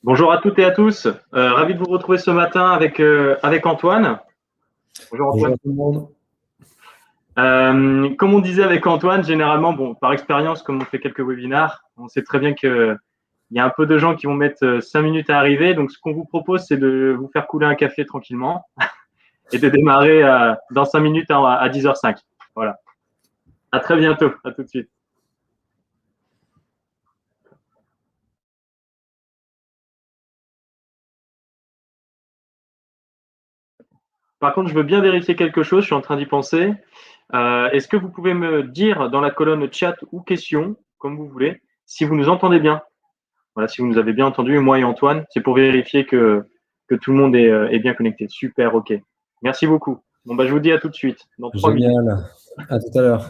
Bonjour à toutes et à tous. Ravi de vous retrouver ce matin avec Antoine. Bonjour Bonjour Antoine. à tout le monde. Comme on disait avec Antoine, généralement, bon, par expérience, comme on fait quelques webinars, on sait très bien qu'il y a un peu de gens qui vont mettre 5 minutes à arriver. Donc, ce qu'on vous propose, c'est de vous faire couler un café tranquillement et de démarrer dans 5 minutes à 10h05. Voilà. À très bientôt. À tout de suite. Par contre, je veux bien vérifier quelque chose. Je suis en train d'y penser. Est-ce que vous pouvez me dire dans la colonne chat ou questions, comme vous voulez, si vous nous entendez bien? Voilà, si vous nous avez bien entendu, moi et Antoine, c'est pour vérifier que tout le monde est bien connecté. Super, ok. Merci beaucoup. Bon, bah, je vous dis à tout de suite, dans 3 minutes. Génial. À tout à l'heure.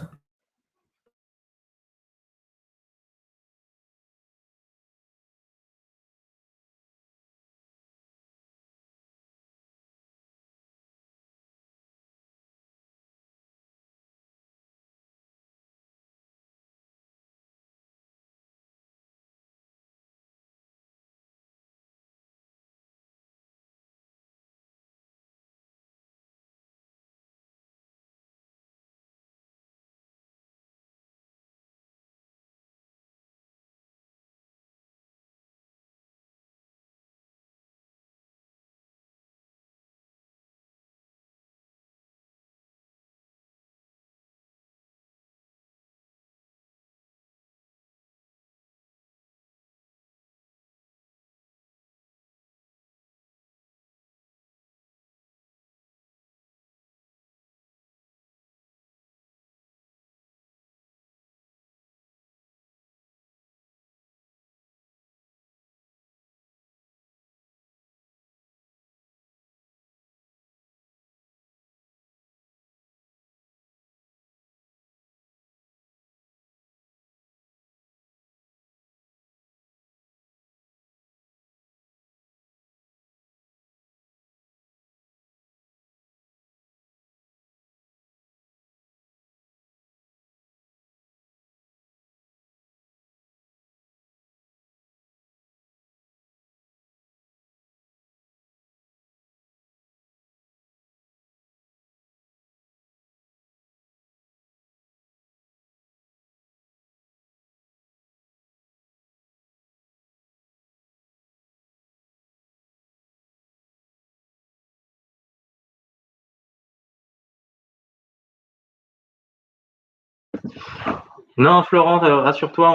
Non, Florent, rassure-toi,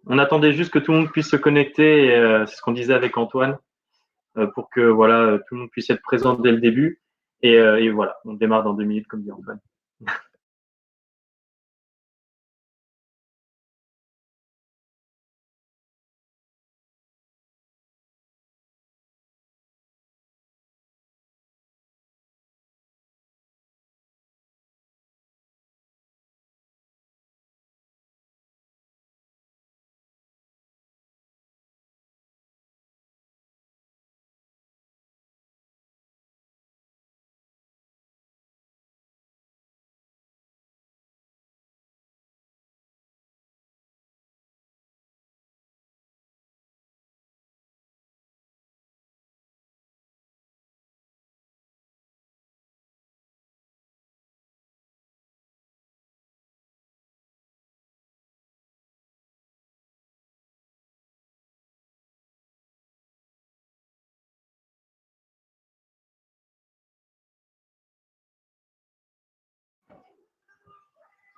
on attendait juste que tout le monde puisse se connecter. C'est ce qu'on disait avec Antoine, pour que voilà, tout le monde puisse être présent dès le début. Et voilà, on démarre dans 2 minutes, comme dit Antoine.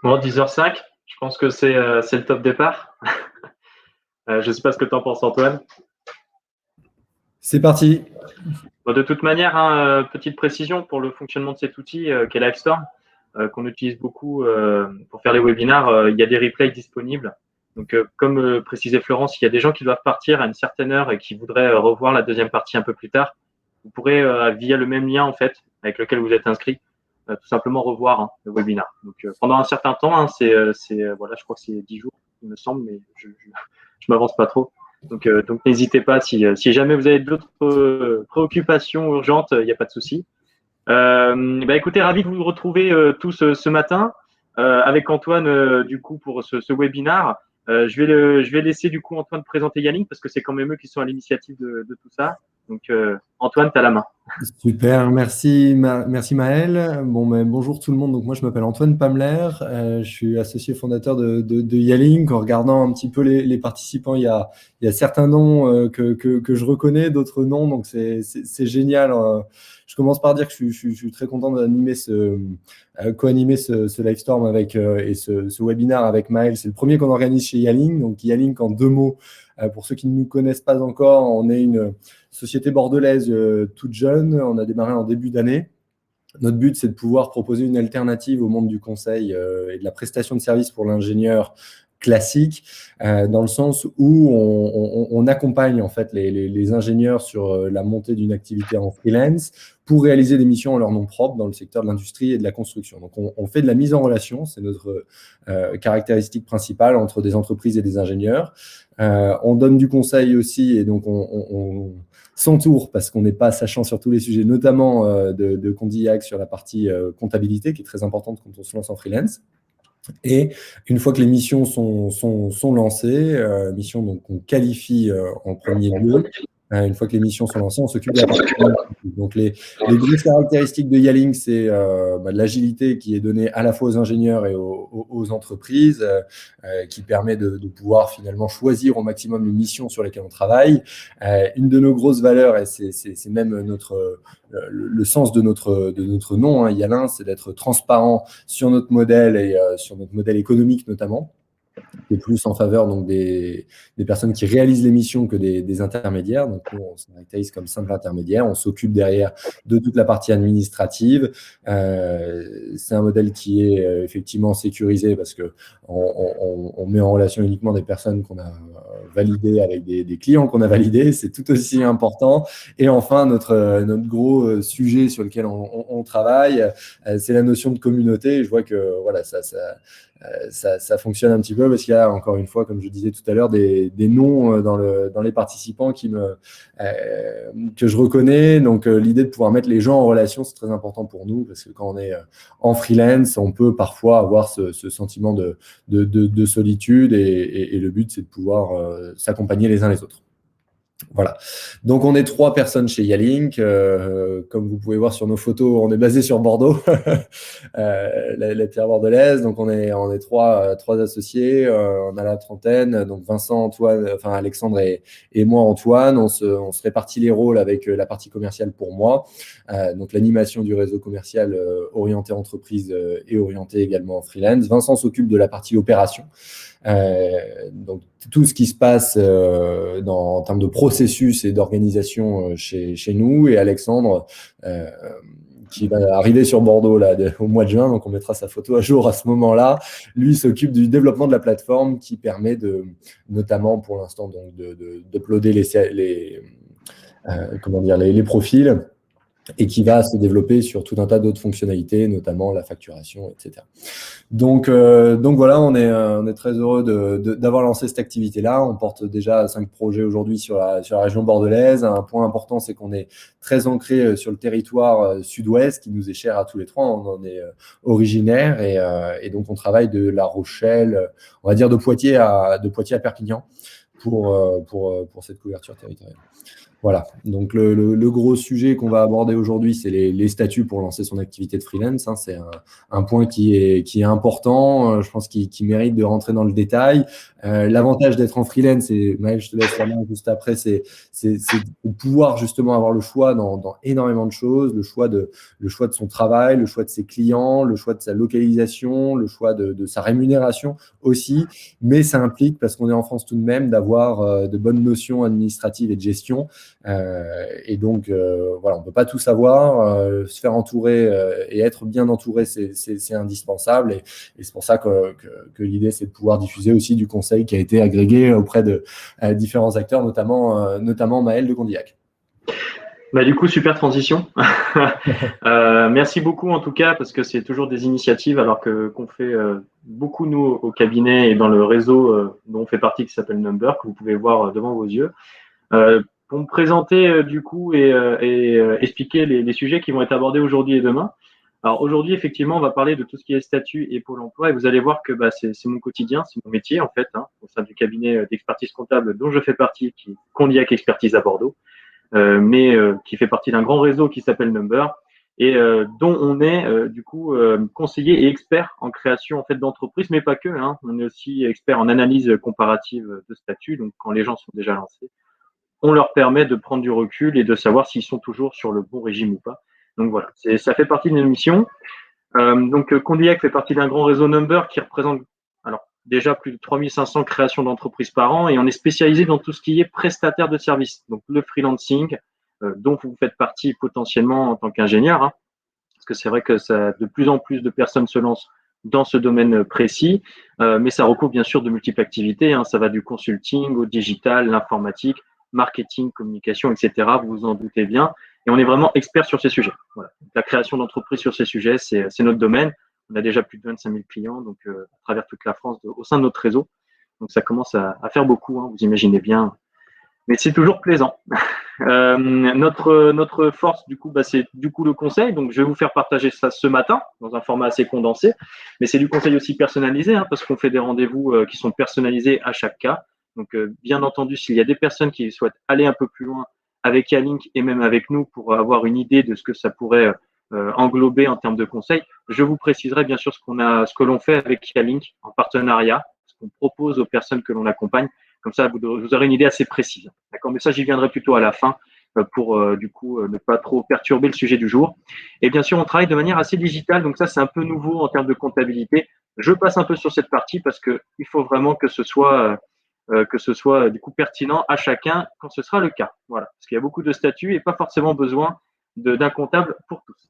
Bon, 10h05, je pense que c'est le top départ. Je ne sais pas ce que tu en penses, Antoine. C'est parti. Bon, de toute manière, hein, petite précision pour le fonctionnement de cet outil qu'est Livestorm, qu'on utilise beaucoup pour faire les webinars, il y a des replays disponibles. Donc, comme précisait Florence, il y a des gens qui doivent partir à une certaine heure et qui voudraient revoir la deuxième partie un peu plus tard. Vous pourrez, via le même lien en fait, avec lequel vous êtes inscrit, tout simplement revoir le webinar. Donc, pendant un certain temps, hein, voilà, je crois que c'est 10 jours, il me semble, mais je m'avance pas trop. Donc n'hésitez pas si jamais vous avez d'autres préoccupations urgentes, il n'y a pas de souci. Bah écoutez, ravi de vous retrouver tous ce matin avec Antoine du coup pour ce webinar. Je vais laisser du coup Antoine présenter Yannick parce que c'est quand même eux qui sont à l'initiative de tout ça. Donc, Antoine, tu as la main. Super, merci, merci Maël. Bon, ben, bonjour tout le monde. Donc moi, je m'appelle Antoine Pamler. Je suis associé fondateur de Yalink. En regardant un petit peu les participants, il y a certains noms que je reconnais, d'autres non. Donc c'est génial. Je commence par dire que je suis très content d'animer co-animer ce Livestorm avec et ce webinaire avec Maël. C'est le premier qu'on organise chez Yalink. Donc Yalink, en deux mots, pour ceux qui ne nous connaissent pas encore, on est une société bordelaise toute jeune. On a démarré en début d'année. Notre but, c'est de pouvoir proposer une alternative au monde du conseil et de la prestation de services pour l'ingénieur classique, dans le sens où on accompagne en fait les ingénieurs sur la montée d'une activité en freelance pour réaliser des missions en leur nom propre dans le secteur de l'industrie et de la construction. Donc, on fait de la mise en relation, c'est notre caractéristique principale entre des entreprises et des ingénieurs. On donne du conseil aussi, et donc on s'entoure parce qu'on n'est pas sachant sur tous les sujets, notamment de Condillac sur la partie comptabilité, qui est très importante quand on se lance en freelance. Et une fois que les missions sont lancées, missions donc qu'on qualifie en premier lieu, une fois que les missions sont lancées, on s'occupe de la partie administrative. Donc les grosses caractéristiques de Yalink, c'est de l'agilité qui est donnée à la fois aux ingénieurs et aux entreprises, qui permet de pouvoir finalement choisir au maximum les missions sur lesquelles on travaille. Une de nos grosses valeurs, et c'est même le sens de notre nom, Yalin, c'est d'être transparent sur notre modèle et sur notre modèle économique notamment, qui est plus en faveur donc des personnes qui réalisent les missions que des intermédiaires. Donc, nous, on se caractérise comme simple intermédiaire. On s'occupe derrière de toute la partie administrative. C'est un modèle qui est effectivement sécurisé parce que on met en relation uniquement des personnes qu'on a validées avec des clients qu'on a validés. C'est tout aussi important. Et enfin, notre gros sujet sur lequel on travaille, c'est la notion de communauté. Je vois que voilà, ça fonctionne un petit peu parce qu'il y a, encore une fois, comme je disais tout à l'heure, des noms dans les participants que je reconnais. Donc, l'idée de pouvoir mettre les gens en relation, c'est très important pour nous parce que quand on est en freelance, on peut parfois avoir ce sentiment de solitude et le but, c'est de pouvoir s'accompagner les uns les autres. Voilà. Donc, on est 3 personnes chez Yalink. Comme vous pouvez voir sur nos photos, on est basé sur Bordeaux, la pierre bordelaise. Donc, on est trois associés. On a la trentaine. Donc, Vincent, Antoine, enfin Alexandre et moi, Antoine. On se répartit les rôles avec la partie commerciale pour moi. Donc, l'animation du réseau commercial orienté entreprise et orienté également en freelance. Vincent s'occupe de la partie opération. Donc tout ce qui se passe en termes de processus et d'organisation chez nous, et Alexandre qui va arriver sur Bordeaux là, au mois de juin, donc on mettra sa photo à jour à ce moment-là. Lui s'occupe du développement de la plateforme qui permet notamment pour l'instant d'uploader les profils, et qui va se développer sur tout un tas d'autres fonctionnalités, notamment la facturation, etc. Donc voilà, on est très heureux d'avoir lancé cette activité-là. On porte déjà 5 projets aujourd'hui sur la région bordelaise. Un point important, c'est qu'on est très ancré sur le territoire sud-ouest, qui nous est cher à tous les trois. On en est originaire et donc on travaille de La Rochelle, on va dire de Poitiers à Perpignan pour cette couverture territoriale. Voilà, donc le gros sujet qu'on va aborder aujourd'hui, c'est les statuts pour lancer son activité de freelance. C'est un point qui est important, je pense qui mérite de rentrer dans le détail. L'avantage d'être en freelance, et Maël, je te laisse la main juste après, c'est de pouvoir justement avoir le choix dans énormément de choses, le choix de son travail, le choix de ses clients, le choix de sa localisation, le choix de sa rémunération aussi. Mais ça implique, parce qu'on est en France tout de même, d'avoir de bonnes notions administratives et de gestion. Et donc, voilà, on ne peut pas tout savoir. Se faire entourer et être bien entouré, c'est indispensable. Et c'est pour ça que l'idée, c'est de pouvoir diffuser aussi du conseil qui a été agrégé auprès de différents acteurs, notamment Maël de Condillac. Bah, du coup, super transition. Merci beaucoup en tout cas, parce que c'est toujours des initiatives, alors qu'on fait beaucoup, nous, au cabinet et dans le réseau dont on fait partie, qui s'appelle Number, que vous pouvez voir devant vos yeux. Pour me présenter du coup et expliquer les sujets qui vont être abordés aujourd'hui et demain. Alors aujourd'hui, effectivement, on va parler de tout ce qui est statut et Pôle emploi et vous allez voir que c'est mon quotidien, c'est mon métier en fait, hein, au sein du cabinet d'expertise comptable dont je fais partie, Condiac Expertise à Bordeaux, mais qui fait partie d'un grand réseau qui s'appelle Number et dont on est du coup conseiller et expert en création en fait d'entreprises, mais pas que. Hein, on est aussi expert en analyse comparative de statut. Donc quand les gens sont déjà lancés, on leur permet de prendre du recul et de savoir s'ils sont toujours sur le bon régime ou pas. Donc voilà, ça fait partie de nos missions. Condiac fait partie d'un grand réseau Number qui représente alors déjà plus de 3500 créations d'entreprises par an et on est spécialisé dans tout ce qui est prestataire de services, donc le freelancing, dont vous faites partie potentiellement en tant qu'ingénieur, hein, parce que c'est vrai que de plus en plus de personnes se lancent dans ce domaine précis, mais ça recouvre bien sûr de multiples activités, hein, ça va du consulting au digital, l'informatique, marketing, communication, etc. Vous vous en doutez bien. Et on est vraiment expert sur ces sujets. Voilà. La création d'entreprises sur ces sujets, c'est notre domaine. On a déjà plus de 25 000 clients donc, à travers toute la France au sein de notre réseau. Donc ça commence à faire beaucoup, hein, vous imaginez bien. Mais c'est toujours plaisant. Notre force, du coup, c'est du coup le conseil. Donc, je vais vous faire partager ça ce matin dans un format assez condensé. Mais c'est du conseil aussi personnalisé, hein, parce qu'on fait des rendez-vous qui sont personnalisés à chaque cas. Donc, bien entendu, s'il y a des personnes qui souhaitent aller un peu plus loin avec Yalink et même avec nous pour avoir une idée de ce que ça pourrait englober en termes de conseils, je vous préciserai bien sûr ce que l'on fait avec Yalink en partenariat, ce qu'on propose aux personnes que l'on accompagne. Comme ça, vous aurez une idée assez précise. D'accord, mais ça, j'y viendrai plutôt à la fin pour du coup ne pas trop perturber le sujet du jour. Et bien sûr, on travaille de manière assez digitale, donc ça, c'est un peu nouveau en termes de comptabilité. Je passe un peu sur cette partie parce que il faut vraiment que ce soit du coup pertinent à chacun quand ce sera le cas. Voilà, parce qu'il y a beaucoup de statuts et pas forcément besoin d'un comptable pour tous.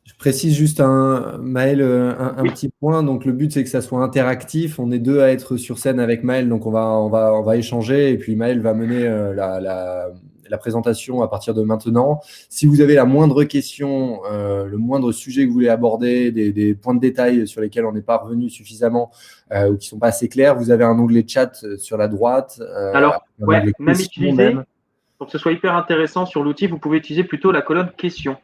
Je précise juste Maël, un Oui. petit point. Donc, le but, c'est que ça soit interactif. On est deux à être sur scène avec Maël. Donc, on va échanger. Et puis, Maël va mener la présentation à partir de maintenant. Si vous avez la moindre question, le moindre sujet que vous voulez aborder, des points de détail sur lesquels on n'est pas revenu suffisamment ou qui ne sont pas assez clairs, vous avez un onglet chat sur la droite. Alors, Un ouais, onglet même questions même. utiliser, pour que ce soit hyper intéressant sur l'outil, vous pouvez utiliser plutôt la colonne questions.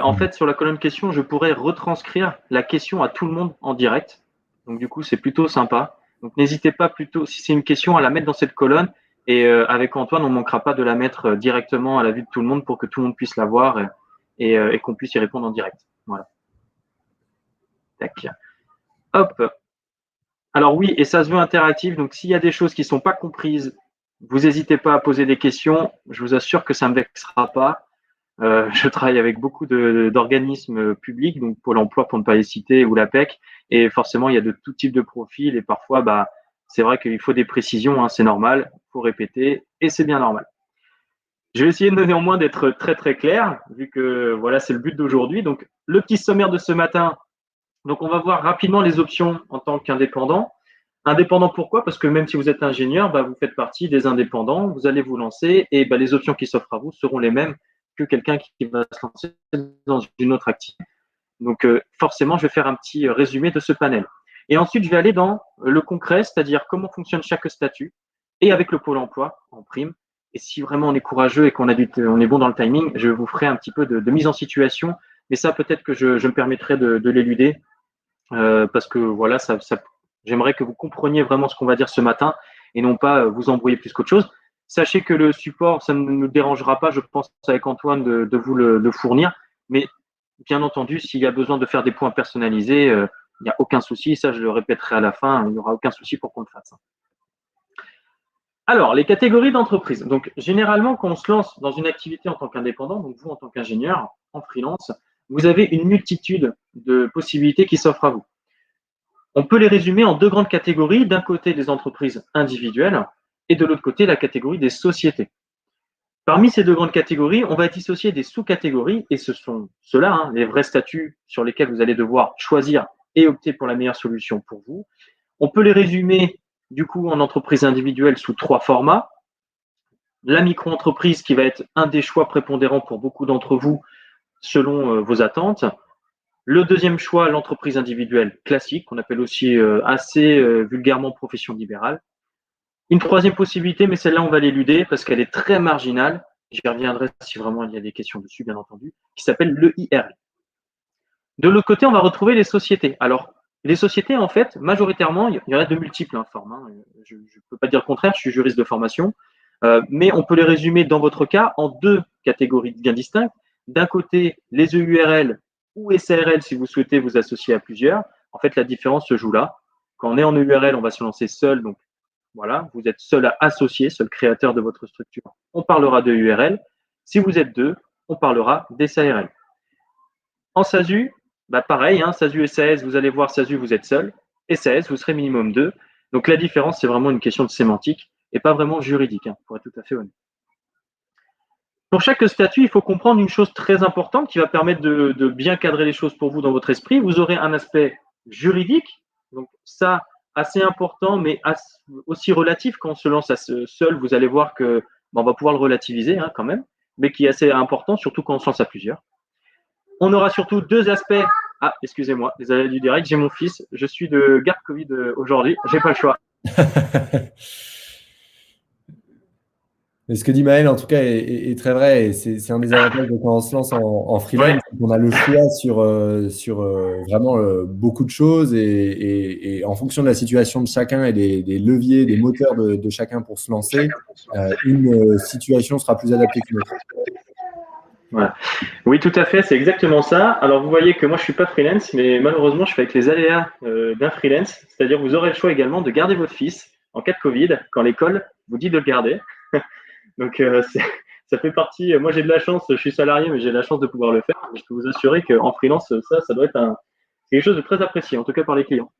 En fait, sur la colonne questions, je pourrais retranscrire la question à tout le monde en direct. Donc, du coup, c'est plutôt sympa. Donc, n'hésitez pas plutôt, si c'est une question, à la mettre dans cette colonne. Et avec Antoine, on ne manquera pas de la mettre directement à la vue de tout le monde pour que tout le monde puisse la voir et qu'on puisse y répondre en direct. Voilà. Tac. Hop. Alors oui, et ça se veut interactif. Donc, s'il y a des choses qui ne sont pas comprises, vous n'hésitez pas à poser des questions. Je vous assure que ça ne me vexera pas. Je travaille avec beaucoup d'organismes publics, donc Pôle emploi pour ne pas les citer, ou l'APEC, et forcément il y a de tout type de profils, et parfois c'est vrai qu'il faut des précisions, hein, c'est normal, il faut répéter, et c'est bien normal. Je vais essayer néanmoins d'être très très clair, vu que voilà c'est le but d'aujourd'hui. Donc le petit sommaire de ce matin, donc on va voir rapidement les options en tant qu'indépendant. Indépendant pourquoi? Parce que même si vous êtes ingénieur, vous faites partie des indépendants, vous allez vous lancer et les options qui s'offrent à vous seront les mêmes que quelqu'un qui va se lancer dans une autre activité. Donc forcément, je vais faire un petit résumé de ce panel. Et ensuite, je vais aller dans le concret, c'est-à-dire comment fonctionne chaque statut et avec le pôle emploi en prime. Et si vraiment on est courageux et on est bon dans le timing, je vous ferai un petit peu de mise en situation. Mais ça, peut-être que je me permettrai de l'éluder parce que voilà, j'aimerais que vous compreniez vraiment ce qu'on va dire ce matin et non pas vous embrouiller plus qu'autre chose. Sachez que le support, ça ne nous dérangera pas, je pense, avec Antoine, de vous le fournir. Mais bien entendu, s'il y a besoin de faire des points personnalisés, il n'y a aucun souci. Ça, je le répéterai à la fin. Il n'y aura aucun souci pour qu'on le fasse. Alors, les catégories d'entreprise. Donc, généralement, quand on se lance dans une activité en tant qu'indépendant, donc vous en tant qu'ingénieur, en freelance, vous avez une multitude de possibilités qui s'offrent à vous. On peut les résumer en deux grandes catégories. D'un côté, des entreprises individuelles et de l'autre côté, la catégorie des sociétés. Parmi ces deux grandes catégories, on va dissocier des sous-catégories et ce sont ceux-là, hein, les vrais statuts sur lesquels vous allez devoir choisir et opter pour la meilleure solution pour vous. On peut les résumer du coup en entreprise individuelle sous trois formats. La micro-entreprise qui va être un des choix prépondérants pour beaucoup d'entre vous selon vos attentes. Le deuxième choix, l'entreprise individuelle classique, qu'on appelle aussi assez vulgairement profession libérale. Une troisième possibilité, mais celle-là, on va l'éluder parce qu'elle est très marginale. J'y reviendrai si vraiment il y a des questions dessus, bien entendu, qui s'appelle l'EIRL. De l'autre côté, on va retrouver les sociétés. Alors, les sociétés, en fait, majoritairement, il y en a de multiples formes. Je ne peux pas dire le contraire, je suis juriste de formation. Mais on peut les résumer dans votre cas en deux catégories bien distinctes. D'un côté, les EURL ou SARL si vous souhaitez vous associer à plusieurs. En fait, la différence se joue là. Quand on est en EURL, on va se lancer seul. Donc, voilà, vous êtes seul à associer, seul créateur de votre structure. On parlera de URL. Si vous êtes deux, on parlera des SARL. En SASU, bah pareil, SASU et SAS, vous allez voir SASU, vous êtes seul. Et SAS, vous serez minimum deux. Donc la différence, c'est vraiment une question de sémantique et pas vraiment juridique, pour être tout à fait honnête. Pour chaque statut, il faut comprendre une chose très importante qui va permettre de bien cadrer les choses pour vous dans votre esprit. Vous aurez un aspect juridique, donc ça, assez important, mais aussi relatif. Quand on se lance seul, vous allez voir que on va pouvoir le relativiser quand même, mais qui est assez important, surtout quand on se lance à plusieurs. On aura surtout deux aspects. Ah, excusez-moi, les aléas du direct, j'ai mon fils, je suis de garde Covid aujourd'hui, j'ai pas le choix. Mais ce que dit Maël, en tout cas, est très vrai. Et c'est un des avantages de quand on se lance en freelance. Ouais, On a le choix sur vraiment beaucoup de choses. Et en fonction de la situation de chacun et des leviers, des moteurs de chacun pour se lancer, une situation sera plus adaptée qu'une autre. voilà. Oui, tout à fait, c'est exactement ça. Alors, vous voyez que moi, je suis pas freelance, mais malheureusement, je fais avec les aléas d'un freelance. C'est-à-dire, vous aurez le choix également de garder votre fils en cas de Covid, quand l'école vous dit de le garder. Donc, ça fait partie. Moi, j'ai de la chance, je suis salarié, mais j'ai de la chance de pouvoir le faire. Je peux vous assurer qu'en freelance, ça doit être quelque chose de très apprécié, en tout cas par les clients.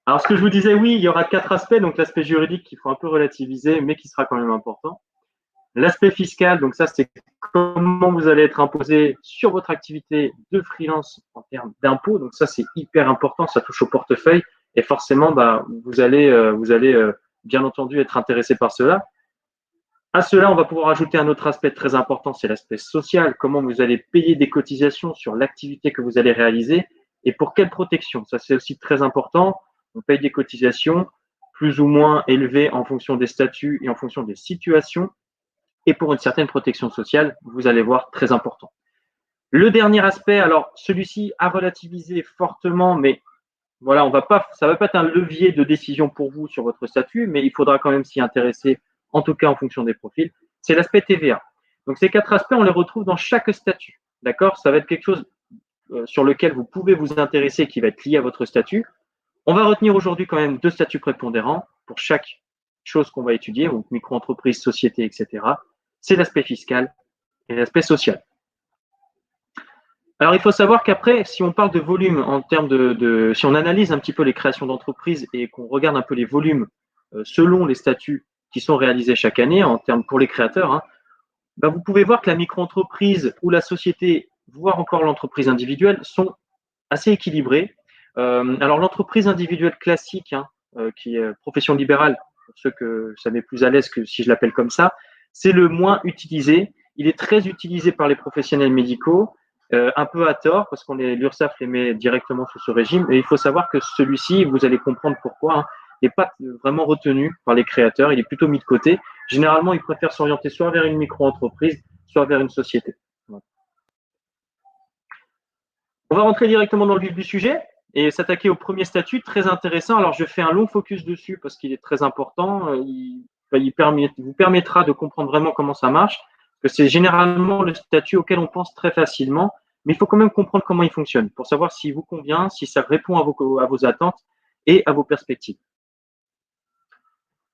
Alors, ce que je vous disais, oui, il y aura quatre aspects. Donc, l'aspect juridique qu'il faut un peu relativiser, mais qui sera quand même important. L'aspect fiscal, donc ça, c'est comment vous allez être imposé sur votre activité de freelance en termes d'impôts. Donc ça, c'est hyper important, ça touche au portefeuille et forcément, vous allez bien entendu être intéressé par cela. À cela, on va pouvoir ajouter un autre aspect très important, c'est l'aspect social. Comment vous allez payer des cotisations sur l'activité que vous allez réaliser et pour quelle protection. Ça, c'est aussi très important. On paye des cotisations plus ou moins élevées en fonction des statuts et en fonction des situations et pour une certaine protection sociale, vous allez voir, très important. Le dernier aspect, alors celui-ci a relativisé fortement, mais voilà, ça va pas être un levier de décision pour vous sur votre statut, mais il faudra quand même s'y intéresser, en tout cas en fonction des profils. C'est l'aspect TVA. Donc ces quatre aspects, on les retrouve dans chaque statut. D'accord? Ça va être quelque chose sur lequel vous pouvez vous intéresser, qui va être lié à votre statut. On va retenir aujourd'hui quand même deux statuts prépondérants pour chaque chose qu'on va étudier, donc micro-entreprise, société, etc. C'est l'aspect fiscal et l'aspect social. Alors, il faut savoir qu'après, si on parle de volume en termes si on analyse un petit peu les créations d'entreprises et qu'on regarde un peu les volumes selon les statuts qui sont réalisés chaque année en termes pour les créateurs, vous pouvez voir que la micro-entreprise ou la société, voire encore l'entreprise individuelle, sont assez équilibrées. Alors, l'entreprise individuelle classique, qui est profession libérale, pour ceux que ça met plus à l'aise que si je l'appelle comme ça, c'est le moins utilisé. Il est très utilisé par les professionnels médicaux, un peu à tort, parce qu'on l'URSSAF les met directement sous ce régime. Et il faut savoir que celui-ci, vous allez comprendre pourquoi, n'est pas vraiment retenu par les créateurs. Il est plutôt mis de côté. Généralement, ils préfèrent s'orienter soit vers une micro-entreprise, soit vers une société. Voilà. On va rentrer directement dans le vif du sujet et s'attaquer au premier statut, très intéressant. Alors, je fais un long focus dessus parce qu'il est très important. Il vous permettra de comprendre vraiment comment ça marche, parce que c'est généralement le statut auquel on pense très facilement, mais il faut quand même comprendre comment il fonctionne pour savoir s'il vous convient, si ça répond à vos attentes et à vos perspectives.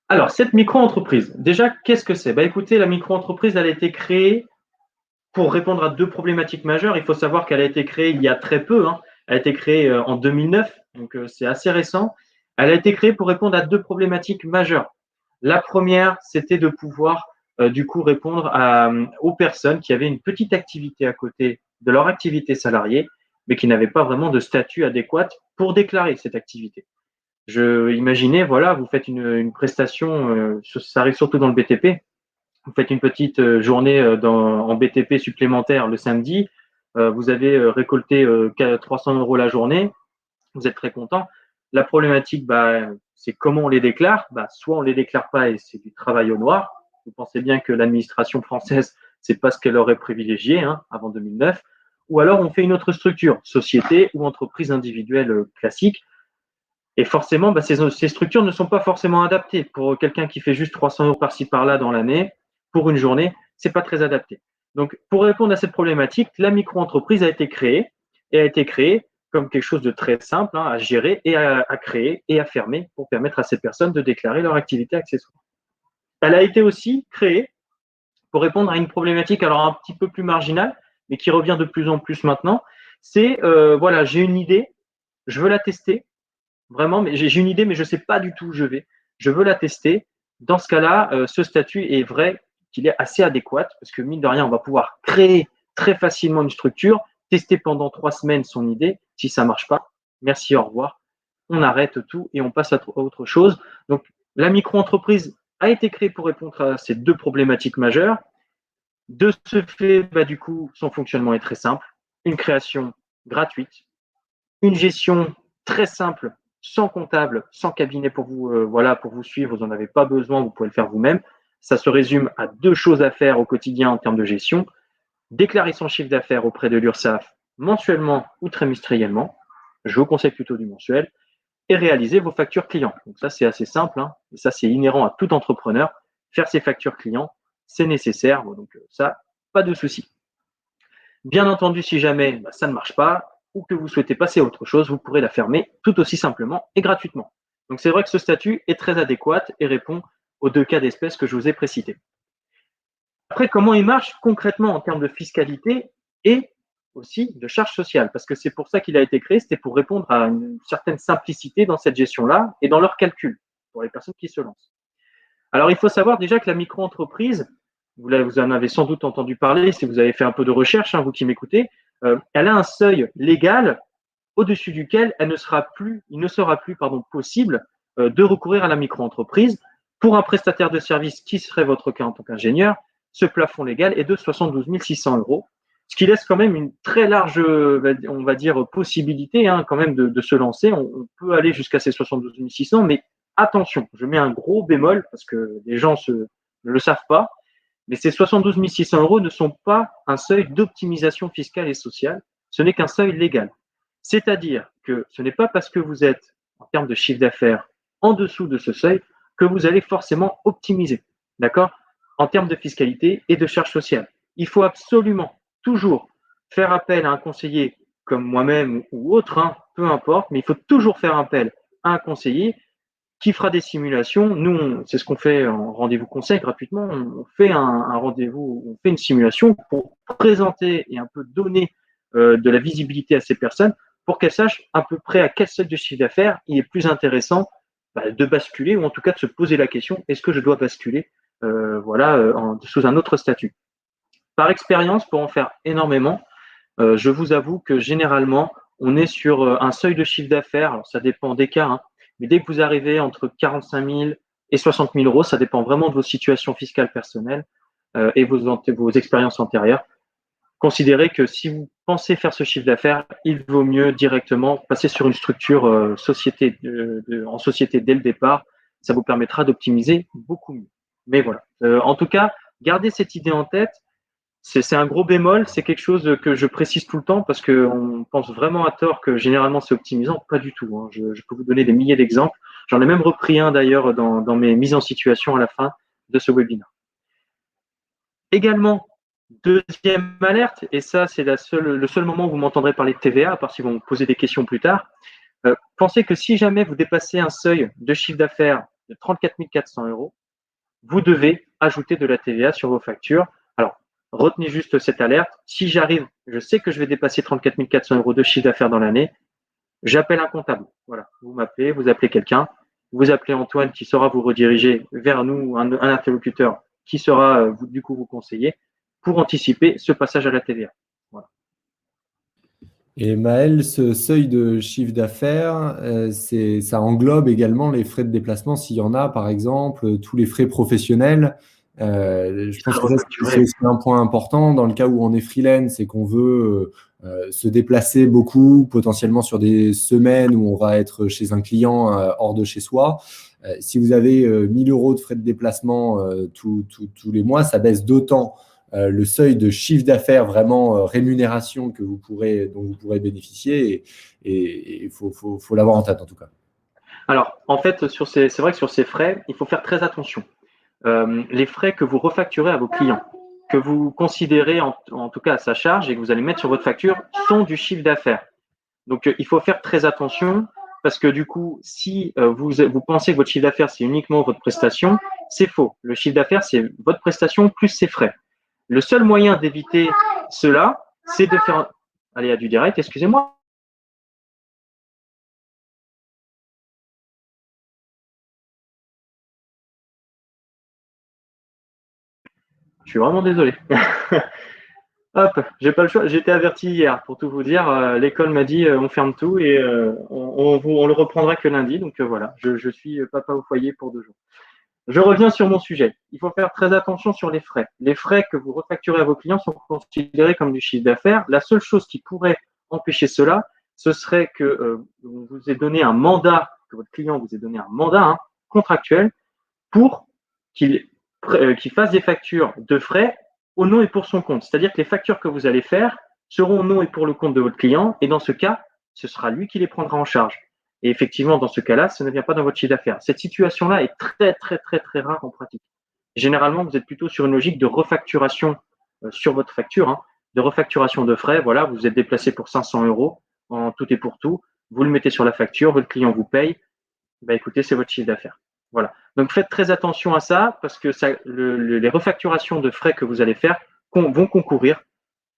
Alors, cette micro-entreprise, déjà, qu'est-ce que c'est? Écoutez, la micro-entreprise, elle a été créée pour répondre à deux problématiques majeures. Il faut savoir qu'elle a été créée il y a très peu. Elle a été créée en 2009, donc c'est assez récent. Elle a été créée pour répondre à deux problématiques majeures. La première, c'était de pouvoir du coup répondre aux personnes qui avaient une petite activité à côté de leur activité salariée, mais qui n'avaient pas vraiment de statut adéquat pour déclarer cette activité. Imaginez, voilà, vous faites une prestation, ça arrive surtout dans le BTP, vous faites une petite journée en BTP supplémentaire le samedi, vous avez récolté 300 € la journée, vous êtes très content. La problématique, c'est comment on les déclare. Soit on les déclare pas et c'est du travail au noir. Vous pensez bien que l'administration française, c'est pas ce qu'elle aurait privilégié avant 2009. ou alors on fait une autre structure, société ou entreprise individuelle classique. Et forcément, ces structures ne sont pas forcément adaptées. Pour quelqu'un qui fait juste 300 € par-ci par-là dans l'année, pour une journée, c'est pas très adapté. Donc, pour répondre à cette problématique, la micro-entreprise a été créée comme quelque chose de très simple à gérer et à créer et à fermer pour permettre à ces personnes de déclarer leur activité accessoire. Elle a été aussi créée pour répondre à une problématique alors un petit peu plus marginale, mais qui revient de plus en plus maintenant. C'est voilà, j'ai une idée, je veux la tester, vraiment, mais j'ai une idée, mais je ne sais pas du tout où je vais. Je veux la tester. Dans ce cas-là, ce statut est vrai qu'il est assez adéquat parce que mine de rien, on va pouvoir créer très facilement une structure, tester pendant 3 semaines son idée. Si ça ne marche pas, merci, au revoir. On arrête tout et on passe à autre chose. Donc, la micro-entreprise a été créée pour répondre à ces deux problématiques majeures. De ce fait, du coup, son fonctionnement est très simple. Une création gratuite, une gestion très simple, sans comptable, sans cabinet pour vous, pour vous suivre, vous n'en avez pas besoin, vous pouvez le faire vous-même. Ça se résume à 2 choses à faire au quotidien en termes de gestion. Déclarer son chiffre d'affaires auprès de l'URSSAF mensuellement ou trimestriellement. Je vous conseille plutôt du mensuel. Et réaliser vos factures clients. Donc ça, c'est assez simple. Et ça, c'est inhérent à tout entrepreneur. Faire ses factures clients, c'est nécessaire. Donc ça, pas de souci. Bien entendu, si jamais ça ne marche pas ou que vous souhaitez passer à autre chose, vous pourrez la fermer tout aussi simplement et gratuitement. Donc c'est vrai que ce statut est très adéquat et répond aux 2 cas d'espèce que je vous ai précités. Après, comment il marche concrètement en termes de fiscalité et aussi de charges sociales? Parce que c'est pour ça qu'il a été créé, c'était pour répondre à une certaine simplicité dans cette gestion-là et dans leur calcul pour les personnes qui se lancent. Alors, il faut savoir déjà que la micro-entreprise, vous en avez sans doute entendu parler si vous avez fait un peu de recherche, vous qui m'écoutez, elle a un seuil légal au-dessus duquel il ne sera plus possible de recourir à la micro-entreprise. Pour un prestataire de service qui serait votre cas en tant qu'ingénieur, ce plafond légal est de 72 600 €, ce qui laisse quand même une très large, on va dire, possibilité quand même de se lancer. On peut aller jusqu'à ces 72 600, mais attention, je mets un gros bémol parce que les gens ne le savent pas, mais ces 72 600 € ne sont pas un seuil d'optimisation fiscale et sociale, ce n'est qu'un seuil légal. C'est-à-dire que ce n'est pas parce que vous êtes, en termes de chiffre d'affaires, en dessous de ce seuil que vous allez forcément optimiser, d'accord? En termes de fiscalité et de charges sociales. Il faut absolument toujours faire appel à un conseiller comme moi-même ou autre, peu importe, mais il faut toujours faire appel à un conseiller qui fera des simulations. Nous, c'est ce qu'on fait en rendez-vous conseil gratuitement. On fait un rendez-vous, on fait une simulation pour présenter et un peu donner de la visibilité à ces personnes pour qu'elles sachent à peu près à quel seuil de chiffre d'affaires il est plus intéressant de basculer ou en tout cas de se poser la question, est-ce que je dois basculer sous un autre statut? Par expérience, pour en faire énormément, je vous avoue que généralement, on est sur un seuil de chiffre d'affaires, alors ça dépend des cas, mais dès que vous arrivez entre 45 000 et 60 000 €, ça dépend vraiment de vos situations fiscales personnelles et vos expériences antérieures. Considérez que si vous pensez faire ce chiffre d'affaires, il vaut mieux directement passer sur une structure en société dès le départ. Ça vous permettra d'optimiser beaucoup mieux. Mais voilà. En tout cas, gardez cette idée en tête. C'est un gros bémol, c'est quelque chose que je précise tout le temps parce qu'on pense vraiment à tort que généralement c'est optimisant. Pas du tout. Je peux vous donner des milliers d'exemples. J'en ai même repris un d'ailleurs dans mes mises en situation à la fin de ce webinaire. Également, deuxième alerte, et ça c'est le seul moment où vous m'entendrez parler de TVA, à part si vous me posez des questions plus tard. Pensez que si jamais vous dépassez un seuil de chiffre d'affaires de 34 400 €, vous devez ajouter de la TVA sur vos factures. Alors, retenez juste cette alerte. Si je sais que je vais dépasser 34 400 € de chiffre d'affaires dans l'année, j'appelle un comptable. Voilà, vous m'appelez, vous appelez quelqu'un, vous appelez Antoine qui saura vous rediriger vers nous, un interlocuteur qui saura du coup vous conseiller pour anticiper ce passage à la TVA. Voilà. Et Maël, ce seuil de chiffre d'affaires, ça englobe également les frais de déplacement s'il y en a, par exemple, tous les frais professionnels. Je pense que c'est aussi un point important dans le cas où on est freelance et qu'on veut se déplacer beaucoup, potentiellement sur des semaines où on va être chez un client hors de chez soi. Si vous avez 1 000 € de frais de déplacement tous les mois, ça baisse d'autant le seuil de chiffre d'affaires vraiment rémunération dont vous pourrez bénéficier, et il faut l'avoir en tête en tout cas. Alors, en fait, c'est vrai que sur ces frais, il faut faire très attention. Les frais que vous refacturez à vos clients, que vous considérez en tout cas à sa charge et que vous allez mettre sur votre facture, sont du chiffre d'affaires. Donc, il faut faire très attention parce que du coup, si vous pensez que votre chiffre d'affaires, c'est uniquement votre prestation, c'est faux. Le chiffre d'affaires, c'est votre prestation plus ses frais. Le seul moyen d'éviter cela, c'est de faire… Allez, à du direct, excusez-moi. Je suis vraiment désolé. Hop, j'ai pas le choix. J'ai été averti hier, pour tout vous dire. L'école m'a dit on ferme tout et on le reprendra que lundi. Donc voilà, je suis papa au foyer pour 2 jours. Je reviens sur mon sujet. Il faut faire très attention sur les frais. Les frais que vous refacturez à vos clients sont considérés comme du chiffre d'affaires. La seule chose qui pourrait empêcher cela, ce serait que vous ait donné un mandat, que votre client vous ait donné un mandat contractuel pour qu'il fasse des factures de frais au nom et pour son compte. C'est-à-dire que les factures que vous allez faire seront au nom et pour le compte de votre client, et dans ce cas, ce sera lui qui les prendra en charge. Et effectivement, dans ce cas-là, ça ne vient pas dans votre chiffre d'affaires. Cette situation-là est très, très, très, très rare en pratique. Généralement, vous êtes plutôt sur une logique de refacturation sur votre facture, de refacturation de frais. Voilà, vous êtes déplacé pour 500 € en tout et pour tout. Vous le mettez sur la facture, votre client vous paye. Bah, écoutez, c'est votre chiffre d'affaires. Voilà. Donc faites très attention à ça parce que les refacturations de frais que vous allez faire vont concourir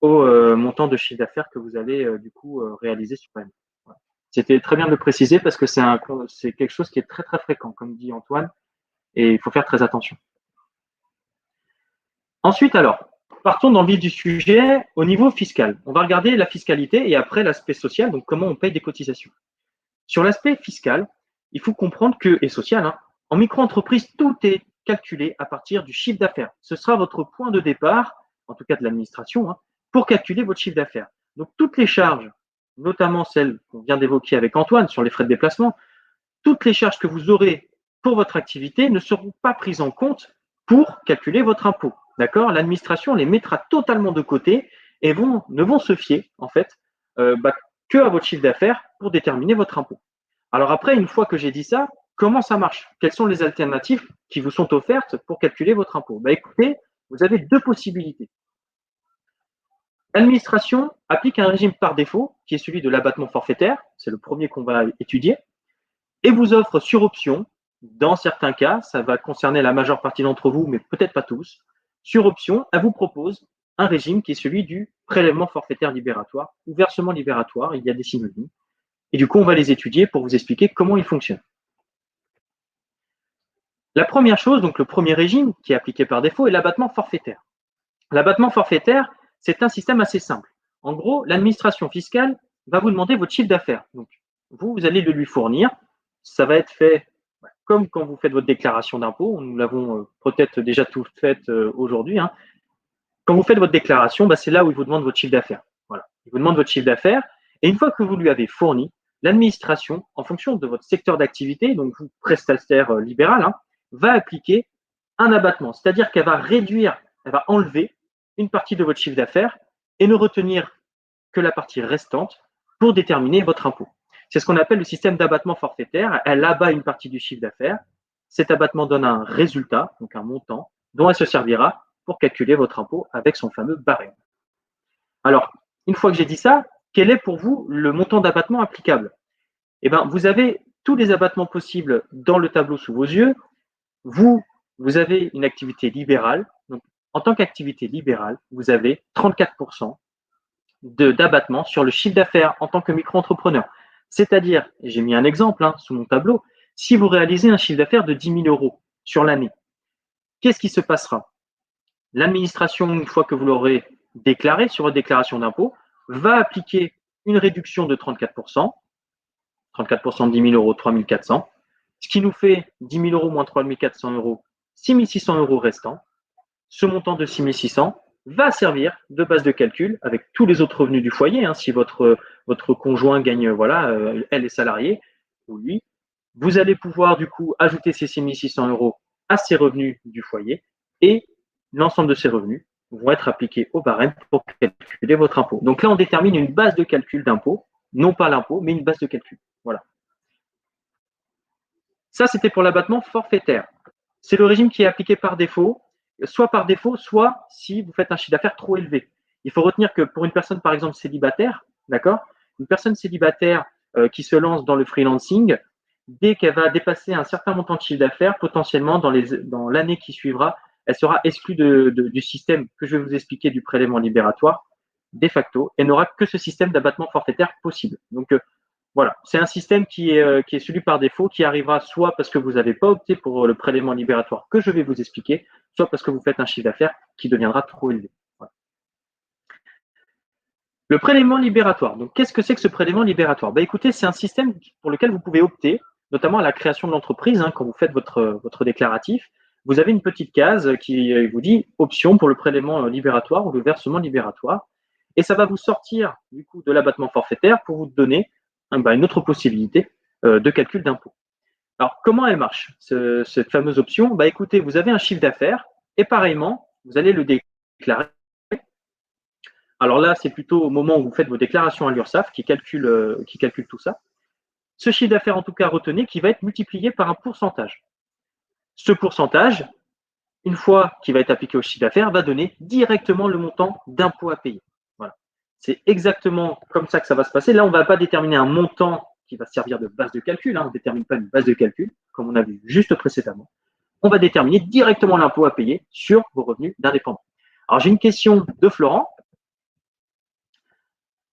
au montant de chiffre d'affaires que vous allez du coup réaliser sur l'année. Voilà. C'était très bien de le préciser parce que c'est quelque chose qui est très très fréquent, comme dit Antoine, et il faut faire très attention. Ensuite, alors, partons dans le vif du sujet au niveau fiscal. On va regarder la fiscalité et après l'aspect social, donc comment on paye des cotisations. Sur l'aspect fiscal, il faut comprendre que, et social, en micro-entreprise, tout est calculé à partir du chiffre d'affaires. Ce sera votre point de départ, en tout cas de l'administration, pour calculer votre chiffre d'affaires. Donc, toutes les charges, notamment celles qu'on vient d'évoquer avec Antoine sur les frais de déplacement, toutes les charges que vous aurez pour votre activité ne seront pas prises en compte pour calculer votre impôt. D'accord? L'administration les mettra totalement de côté et ne vont se fier, en fait, que à votre chiffre d'affaires pour déterminer votre impôt. Alors après, une fois que j'ai dit ça, comment ça marche? Quelles sont les alternatives qui vous sont offertes pour calculer votre impôt? Écoutez, vous avez 2 possibilités. L'administration applique un régime par défaut, qui est celui de l'abattement forfaitaire, c'est le premier qu'on va étudier, et vous offre sur option, dans certains cas, ça va concerner la majeure partie d'entre vous, mais peut-être pas tous, sur option, elle vous propose un régime qui est celui du prélèvement forfaitaire libératoire ou versement libératoire, il y a des synonymes. Et du coup, on va les étudier pour vous expliquer comment ils fonctionnent. La première chose, donc le premier régime qui est appliqué par défaut, est l'abattement forfaitaire. L'abattement forfaitaire, c'est un système assez simple. En gros, l'administration fiscale va vous demander votre chiffre d'affaires. Donc, vous allez le lui fournir. Ça va être fait comme quand vous faites votre déclaration d'impôt. Nous l'avons peut-être déjà tout fait aujourd'hui. Quand vous faites votre déclaration, c'est là où il vous demande votre chiffre d'affaires. Voilà. Il vous demande votre chiffre d'affaires. Et une fois que vous lui avez fourni, l'administration, en fonction de votre secteur d'activité, donc vous, prestataire libéral, va appliquer un abattement. C'est-à-dire qu'elle va réduire, elle va enlever une partie de votre chiffre d'affaires et ne retenir que la partie restante pour déterminer votre impôt. C'est ce qu'on appelle le système d'abattement forfaitaire. Elle abat une partie du chiffre d'affaires. Cet abattement donne un résultat, donc un montant, dont elle se servira pour calculer votre impôt avec son fameux barème. Alors, une fois que j'ai dit ça, quel est pour vous le montant d'abattement applicable? Eh bien, vous avez tous les abattements possibles dans le tableau sous vos yeux. Vous avez une activité libérale. Donc, en tant qu'activité libérale, vous avez 34% d'abattement sur le chiffre d'affaires en tant que micro-entrepreneur. C'est-à-dire, j'ai mis un exemple sous mon tableau, si vous réalisez un chiffre d'affaires de 10 000 € sur l'année, qu'est-ce qui se passera? L'administration, une fois que vous l'aurez déclaré sur votre déclaration d'impôt, va appliquer une réduction de 34%. 34% de 10 000 €, 3 400. Ce qui nous fait 10 000 € moins 3 400 €, 6 600 € restants. Ce montant de 6 600 va servir de base de calcul avec tous les autres revenus du foyer. Si votre conjoint gagne, elle est salariée, ou lui, vous allez pouvoir du coup ajouter ces 6 600 € à ses revenus du foyer et l'ensemble de ces revenus vont être appliqués au barème pour calculer votre impôt. Donc là, on détermine une base de calcul d'impôt, non pas l'impôt, mais une base de calcul. Voilà. Ça, c'était pour l'abattement forfaitaire. C'est le régime qui est appliqué par défaut, soit si vous faites un chiffre d'affaires trop élevé. Il faut retenir que pour une personne, par exemple, célibataire, d'accord, une personne célibataire qui se lance dans le freelancing, dès qu'elle va dépasser un certain montant de chiffre d'affaires, potentiellement dans l'année qui suivra, elle sera exclue du système que je vais vous expliquer du prélèvement libératoire de facto et n'aura que ce système d'abattement forfaitaire possible. Donc, voilà, c'est un système qui est celui par défaut, qui arrivera soit parce que vous n'avez pas opté pour le prélèvement libératoire que je vais vous expliquer, soit parce que vous faites un chiffre d'affaires qui deviendra trop élevé. Voilà. Le prélèvement libératoire. Donc, qu'est-ce que c'est que ce prélèvement libératoire? Écoutez, c'est un système pour lequel vous pouvez opter, notamment à la création de l'entreprise, quand vous faites votre déclaratif. Vous avez une petite case qui vous dit option pour le prélèvement libératoire ou le versement libératoire. Et ça va vous sortir du coup de l'abattement forfaitaire pour vous donner une autre possibilité de calcul d'impôt. Alors, comment elle marche, cette fameuse option? Écoutez, vous avez un chiffre d'affaires et pareillement, vous allez le déclarer. Alors là, c'est plutôt au moment où vous faites vos déclarations à l'URSSAF qui calcule tout ça. Ce chiffre d'affaires, en tout cas, retenez, qui va être multiplié par un pourcentage. Ce pourcentage, une fois qu'il va être appliqué au chiffre d'affaires, va donner directement le montant d'impôt à payer. Voilà. C'est exactement comme ça que ça va se passer. Là, on ne va pas déterminer un montant qui va servir de base de calcul. On ne détermine pas une base de calcul, comme on a vu juste précédemment. On va déterminer directement l'impôt à payer sur vos revenus d'indépendants. Alors, j'ai une question de Florent.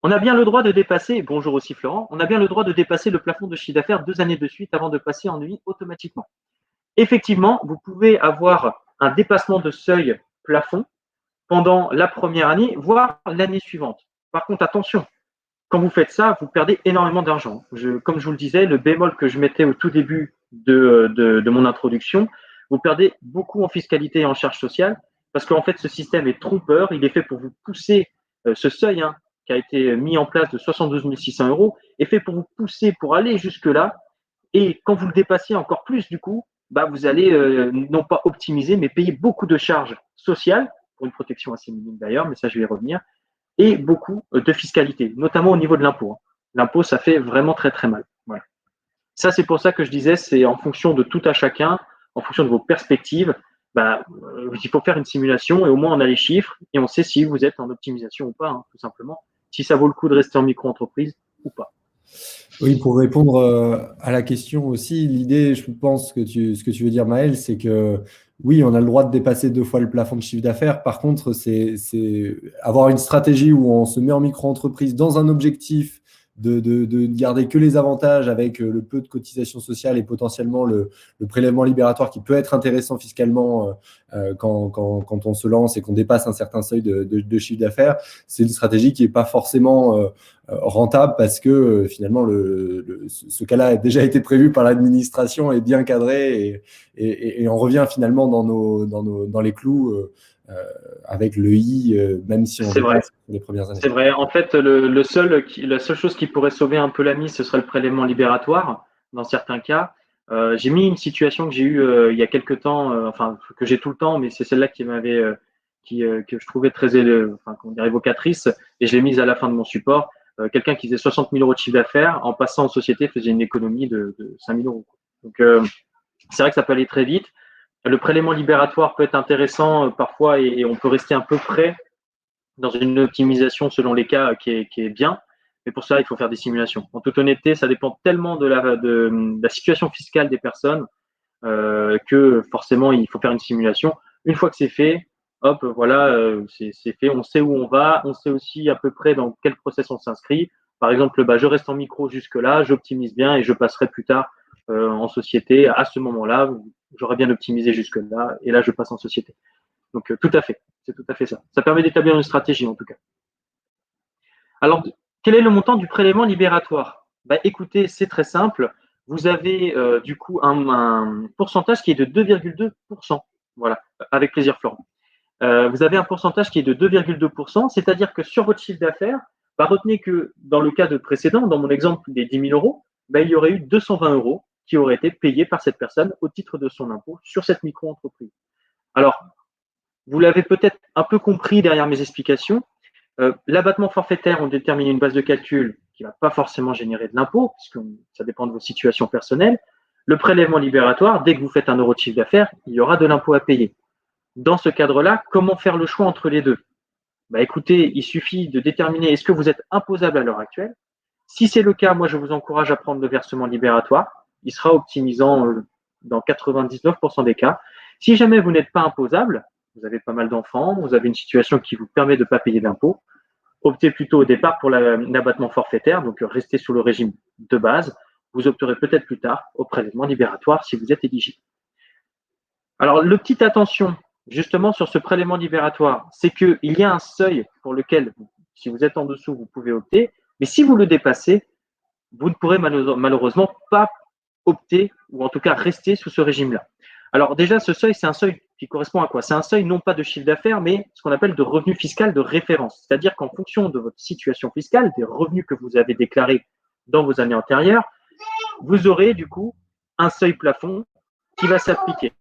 On a bien le droit de dépasser, bonjour aussi Florent, on a bien le droit de dépasser le plafond de chiffre d'affaires 2 années de suite avant de passer en UI automatiquement. Effectivement, vous pouvez avoir un dépassement de seuil plafond pendant la première année, voire l'année suivante. Par contre, attention, quand vous faites ça, vous perdez énormément d'argent. Comme je vous le disais, le bémol que je mettais au tout début de mon introduction, vous perdez beaucoup en fiscalité et en charges sociales parce qu'en fait, ce système est trompeur. Il est fait pour vous pousser ce seuil qui a été mis en place de 72 600 euros est fait pour vous pousser pour aller jusque-là. Et quand vous le dépassez encore plus, du coup, vous allez non pas optimiser, mais payer beaucoup de charges sociales, pour une protection assez minime d'ailleurs, mais ça, je vais y revenir, et beaucoup de fiscalité, notamment au niveau de l'impôt. L'impôt, ça fait vraiment très, très mal. Voilà. Ça, c'est pour ça que je disais, c'est en fonction de tout à chacun, en fonction de vos perspectives, il faut faire une simulation et au moins on a les chiffres et on sait si vous êtes en optimisation ou pas, tout simplement. Si ça vaut le coup de rester en micro-entreprise ou pas. Oui, pour répondre à la question aussi, l'idée, je pense ce que tu veux dire, Maël, c'est que oui, on a le droit de dépasser 2 fois le plafond de chiffre d'affaires. Par contre, c'est avoir une stratégie où on se met en micro-entreprise dans un objectif de garder que les avantages avec le peu de cotisation sociale et potentiellement le prélèvement libératoire qui peut être intéressant fiscalement quand on se lance et qu'on dépasse un certain seuil de chiffre d'affaires. C'est une stratégie qui n'est pas forcément rentable parce que finalement, ce cas-là a déjà été prévu par l'administration et bien cadré et on revient finalement dans les clous avec le I, même si on dépasse les premières années. C'est vrai. En fait, la seule chose qui pourrait sauver un peu la mise, ce serait le prélèvement libératoire dans certains cas. J'ai mis une situation que j'ai eue il y a quelques temps, que j'ai tout le temps, mais c'est celle-là qui m'avait, que je trouvais très évocatrice, et je l'ai mise à la fin de mon support. Quelqu'un qui faisait 60 000 euros de chiffre d'affaires, en passant en société, faisait une économie de 5 000 euros. Donc, c'est vrai que ça peut aller très vite. Le prélèvement libératoire peut être intéressant parfois et on peut rester un peu près dans une optimisation selon les cas qui est bien. Mais pour ça, il faut faire des simulations. En toute honnêteté, ça dépend tellement de la situation fiscale des personnes que forcément, il faut faire une simulation. Une fois que c'est fait, hop, voilà, c'est fait. On sait où on va. On sait aussi à peu près dans quel process on s'inscrit. Par exemple, je reste en micro jusque-là, j'optimise bien et je passerai plus tard en société. À ce moment-là, j'aurais bien optimisé jusque-là et là, je passe en société. Donc, tout à fait. C'est tout à fait ça. Ça permet d'établir une stratégie, en tout cas. Alors, quel est le montant du prélèvement libératoire? Écoutez, c'est très simple. Vous avez du coup un pourcentage qui est de 2,2%. Voilà, avec plaisir, Florent. Vous avez un pourcentage qui est de 2,2%, c'est-à-dire que sur votre chiffre d'affaires, retenez que dans le cas de précédent, dans mon exemple des 10 000 euros, il y aurait eu 220 euros qui auraient été payés par cette personne au titre de son impôt sur cette micro-entreprise. Alors, vous l'avez peut-être un peu compris derrière mes explications. L'abattement forfaitaire, on détermine une base de calcul qui ne va pas forcément générer de l'impôt, puisque ça dépend de vos situations personnelles. Le prélèvement libératoire, dès que vous faites 1 euro de chiffre d'affaires, il y aura de l'impôt à payer. Dans ce cadre-là, comment faire le choix entre les deux? Écoutez, il suffit de déterminer est-ce que vous êtes imposable à l'heure actuelle. Si c'est le cas, moi je vous encourage à prendre le versement libératoire. Il sera optimisant dans 99% des cas. Si jamais vous n'êtes pas imposable, vous avez pas mal d'enfants, vous avez une situation qui vous permet de ne pas payer d'impôt, optez plutôt au départ pour l'abattement forfaitaire, donc restez sous le régime de base. Vous opterez peut-être plus tard au prélèvement libératoire si vous êtes éligible. Alors, le petit attention, justement, sur ce prélèvement libératoire, c'est qu'il y a un seuil pour lequel, si vous êtes en dessous, vous pouvez opter, mais si vous le dépassez, vous ne pourrez malheureusement pas opter, ou en tout cas rester sous ce régime-là. Alors déjà, ce seuil, c'est un seuil qui correspond à quoi? C'est un seuil non pas de chiffre d'affaires, mais ce qu'on appelle de revenu fiscal de référence. C'est-à-dire qu'en fonction de votre situation fiscale, des revenus que vous avez déclarés dans vos années antérieures, vous aurez du coup un seuil plafond qui va s'appliquer.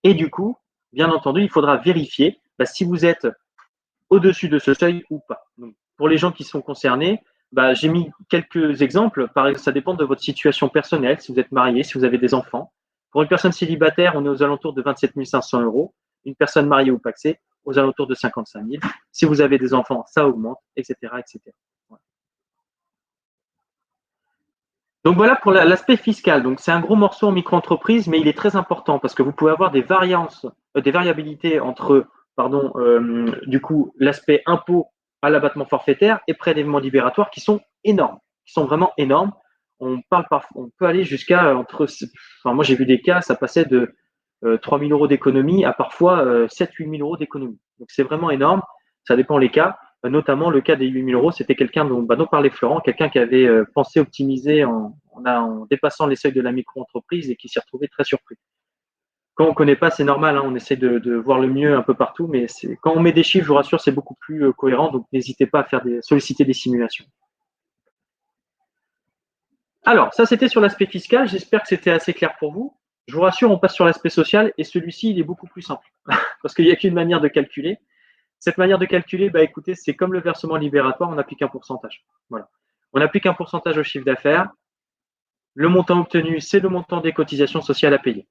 Et du coup, bien entendu, il faudra vérifier si vous êtes au-dessus de ce seuil ou pas. Donc, pour les gens qui sont concernés, j'ai mis quelques exemples. Par exemple, ça dépend de votre situation personnelle, si vous êtes marié, si vous avez des enfants. Pour une personne célibataire, on est aux alentours de 27 500 euros. Une personne mariée ou pacsée, aux alentours de 55 000. Si vous avez des enfants, ça augmente, etc. etc. Voilà. Donc voilà pour l'aspect fiscal. Donc c'est un gros morceau en micro-entreprise, mais il est très important parce que vous pouvez avoir des variabilités entre, du coup, l'aspect impôt à l'abattement forfaitaire et prélèvement libératoire qui sont énormes, qui sont vraiment énormes. On peut aller jusqu'à moi j'ai vu des cas, ça passait de 3 000 euros d'économie à parfois 7 000 – 8 000 euros d'économie. Donc c'est vraiment énorme. Ça dépend les cas. Notamment le cas des 8 000 euros, c'était quelqu'un dont parlait Florent, quelqu'un qui avait pensé optimiser en dépassant les seuils de la micro-entreprise et qui s'est retrouvé très surpris. Quand on ne connaît pas, c'est normal, hein, on essaie de voir le mieux un peu partout, mais quand on met des chiffres, je vous rassure, c'est beaucoup plus cohérent, donc n'hésitez pas à solliciter des simulations. Alors, ça c'était sur l'aspect fiscal, j'espère que c'était assez clair pour vous. Je vous rassure, on passe sur l'aspect social et celui-ci, il est beaucoup plus simple parce qu'il n'y a qu'une manière de calculer. Cette manière de calculer, écoutez, c'est comme le versement libératoire, on applique un pourcentage. Voilà. On applique un pourcentage au chiffre d'affaires. Le montant obtenu, c'est le montant des cotisations sociales à payer.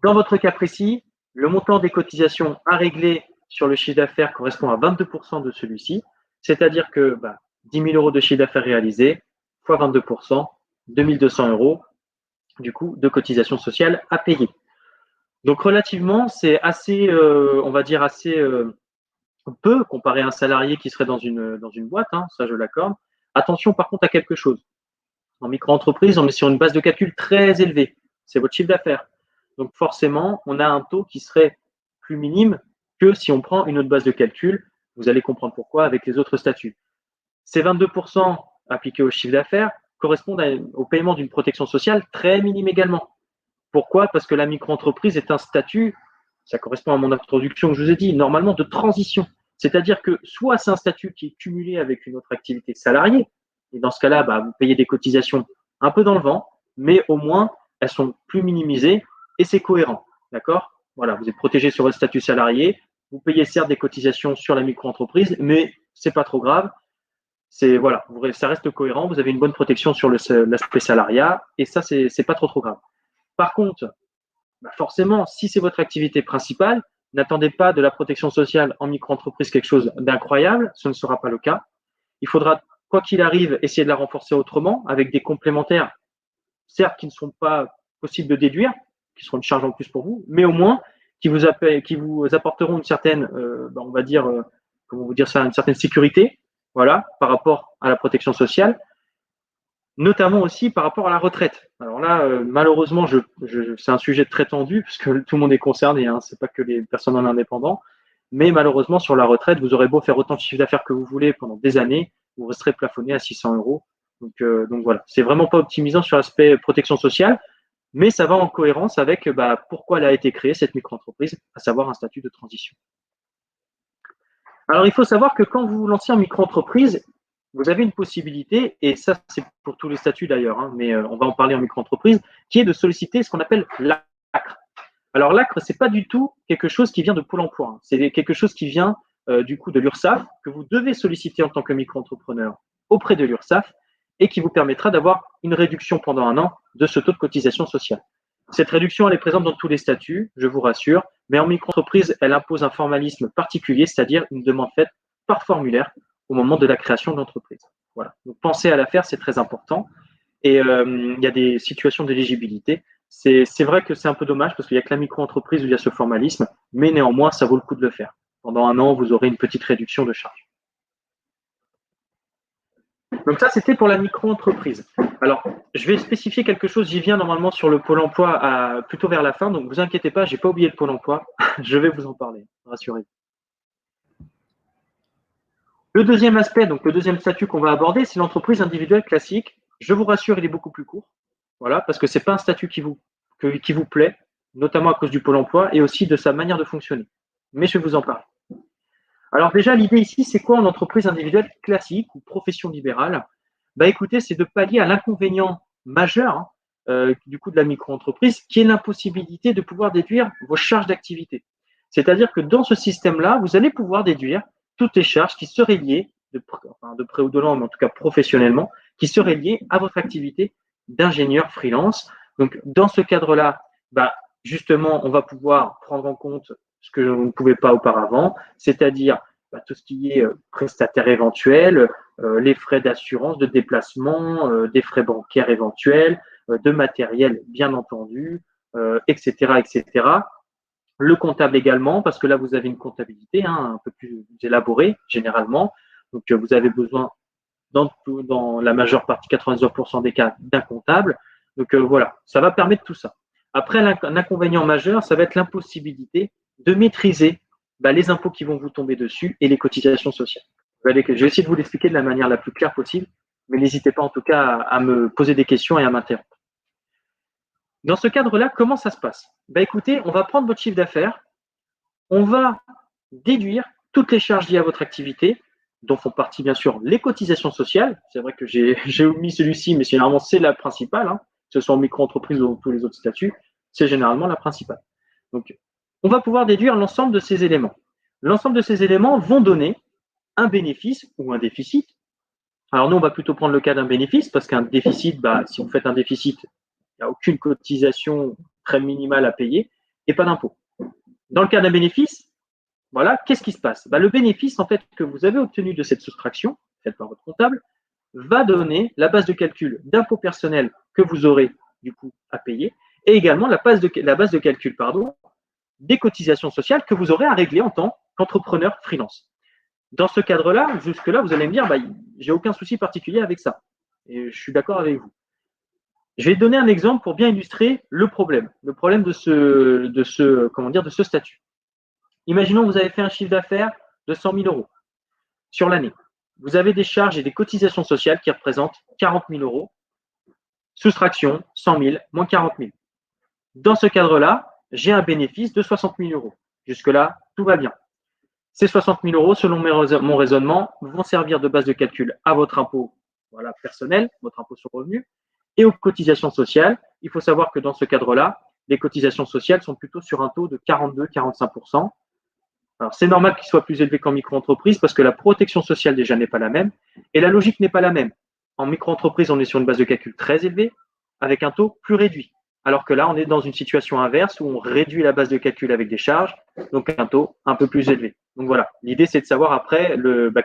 Dans votre cas précis, le montant des cotisations à régler sur le chiffre d'affaires correspond à 22% de celui-ci, c'est-à-dire que 10 000 euros de chiffre d'affaires réalisé fois 22%, 2 200 euros du coup de cotisations sociales à payer. Donc relativement, c'est assez, on va dire assez peu comparé à un salarié qui serait dans une boîte, hein, ça je l'accorde. Attention par contre à quelque chose. En micro-entreprise, on est sur une base de calcul très élevée. C'est votre chiffre d'affaires. Donc forcément, on a un taux qui serait plus minime que si on prend une autre base de calcul. Vous allez comprendre pourquoi avec les autres statuts. Ces 22% appliqués au chiffre d'affaires correspondent au paiement d'une protection sociale très minime également. Pourquoi? Parce que la micro-entreprise est un statut, ça correspond à mon introduction que je vous ai dit, normalement de transition. C'est-à-dire que soit c'est un statut qui est cumulé avec une autre activité salariée, et dans ce cas-là, vous payez des cotisations un peu dans le vent, mais au moins, elles sont plus minimisées et c'est cohérent. D'accord? Voilà, vous êtes protégé sur votre statut salarié, vous payez certes des cotisations sur la micro-entreprise, mais c'est pas trop grave. Voilà, ça reste cohérent, vous avez une bonne protection sur l'aspect salariat, et ça, c'est pas trop grave. Par contre, forcément, si c'est votre activité principale, n'attendez pas de la protection sociale en micro-entreprise quelque chose d'incroyable, ce ne sera pas le cas. Il faudra, quoi qu'il arrive, essayer de la renforcer autrement, avec des complémentaires, certes qui ne sont pas possibles de déduire, qui seront une charge en plus pour vous, mais au moins qui vous apporteront une certaine, on va dire, comment vous dire ça, une certaine sécurité, voilà, par rapport à la protection sociale, notamment aussi par rapport à la retraite. Alors là, malheureusement, c'est un sujet très tendu puisque tout le monde est concerné, hein, c'est pas que les personnes en indépendant, mais malheureusement sur la retraite, vous aurez beau faire autant de chiffre d'affaires que vous voulez pendant des années, vous resterez plafonné à 600 euros. Donc voilà, c'est vraiment pas optimisant sur l'aspect protection sociale, mais ça va en cohérence avec pourquoi elle a été créée cette micro-entreprise, à savoir un statut de transition. Alors il faut savoir que quand vous vous lancez en micro-entreprise, vous avez une possibilité, et ça c'est pour tous les statuts d'ailleurs, hein, mais on va en parler en micro-entreprise, qui est de solliciter ce qu'on appelle l'ACRE. Alors l'ACRE, c'est pas du tout quelque chose qui vient de Pôle emploi, hein. C'est quelque chose qui vient du coup de l'URSSAF, que vous devez solliciter en tant que micro-entrepreneur auprès de l'URSSAF et qui vous permettra d'avoir une réduction pendant un an de ce taux de cotisation sociale. Cette réduction, elle est présente dans tous les statuts, je vous rassure, mais en micro-entreprise, elle impose un formalisme particulier, c'est-à-dire une demande faite par formulaire au moment de la création de l'entreprise. Voilà. Donc pensez à la faire, c'est très important. Et il y a des situations d'éligibilité. C'est vrai que c'est un peu dommage parce qu'il n'y a que la micro-entreprise où il y a ce formalisme, mais néanmoins, ça vaut le coup de le faire. Pendant un an, vous aurez une petite réduction de charges. Donc ça, c'était pour la micro-entreprise. Alors, je vais spécifier quelque chose. J'y viens normalement sur le Pôle emploi plutôt vers la fin. Donc, vous inquiétez pas, j'ai pas oublié le Pôle emploi. Je vais vous en parler, rassurez-vous. Le deuxième aspect, donc le deuxième statut qu'on va aborder, c'est l'entreprise individuelle classique. Je vous rassure, il est beaucoup plus court. Voilà, parce que c'est pas un statut qui vous plaît, notamment à cause du Pôle emploi et aussi de sa manière de fonctionner. Mais je vais vous en parler. Alors déjà, l'idée ici, c'est quoi en entreprise individuelle classique ou profession libérale? Bah écoutez, c'est de pallier à l'inconvénient majeur du coup de la micro-entreprise, qui est l'impossibilité de pouvoir déduire vos charges d'activité. C'est-à-dire que dans ce système-là, vous allez pouvoir déduire toutes les charges qui seraient liées, de près ou de loin, mais en tout cas professionnellement, qui seraient liées à votre activité d'ingénieur freelance. Donc dans ce cadre-là, bah, justement, on va pouvoir prendre en compte ce que vous ne pouvez pas auparavant, c'est-à-dire tout ce qui est prestataire éventuel, les frais d'assurance, de déplacement, des frais bancaires éventuels, de matériel bien entendu, etc., etc. Le comptable également, parce que là vous avez une comptabilité un peu plus élaborée généralement, donc vous avez besoin dans la majeure partie, 99% des cas, d'un comptable. Donc voilà, ça va permettre tout ça. Après, un inconvénient majeur, ça va être l'impossibilité de maîtriser les impôts qui vont vous tomber dessus et les cotisations sociales. Je vais essayer de vous l'expliquer de la manière la plus claire possible, mais n'hésitez pas en tout cas à me poser des questions et à m'interrompre. Dans ce cadre-là, comment ça se passe? Écoutez, on va prendre votre chiffre d'affaires, on va déduire toutes les charges liées à votre activité, dont font partie bien sûr les cotisations sociales. C'est vrai que j'ai omis celui-ci, mais généralement c'est la principale, hein, que ce soit en micro-entreprise ou tous les autres statuts, c'est généralement la principale. Donc, on va pouvoir déduire l'ensemble de ces éléments. L'ensemble de ces éléments vont donner un bénéfice ou un déficit. Alors nous, on va plutôt prendre le cas d'un bénéfice, parce qu'un déficit, si vous faites un déficit, il n'y a aucune cotisation très minimale à payer et pas d'impôt. Dans le cas d'un bénéfice, voilà, qu'est-ce qui se passe? Le bénéfice en fait que vous avez obtenu de cette soustraction, faite par votre comptable, va donner la base de calcul d'impôt personnel que vous aurez du coup à payer, et également la base de calcul des cotisations sociales que vous aurez à régler en tant qu'entrepreneur freelance. Dans ce cadre-là, jusque-là, vous allez me dire, j'ai aucun souci particulier avec ça. Et je suis d'accord avec vous. Je vais donner un exemple pour bien illustrer le problème de ce statut. Imaginons que vous avez fait un chiffre d'affaires de 100 000 euros sur l'année. Vous avez des charges et des cotisations sociales qui représentent 40 000 euros. Soustraction, 100 000 moins 40 000. Dans ce cadre-là, j'ai un bénéfice de 60 000 euros. Jusque-là, tout va bien. Ces 60 000 euros, selon mon raisonnement, vont servir de base de calcul à votre impôt personnel, votre impôt sur le revenu, et aux cotisations sociales. Il faut savoir que dans ce cadre-là, les cotisations sociales sont plutôt sur un taux de 42-45%. Alors, c'est normal qu'il soit plus élevé qu'en micro-entreprise parce que la protection sociale déjà n'est pas la même et la logique n'est pas la même. En micro-entreprise, on est sur une base de calcul très élevée avec un taux plus réduit. Alors que là, on est dans une situation inverse où on réduit la base de calcul avec des charges, donc un taux un peu plus élevé. Donc voilà, l'idée c'est de savoir après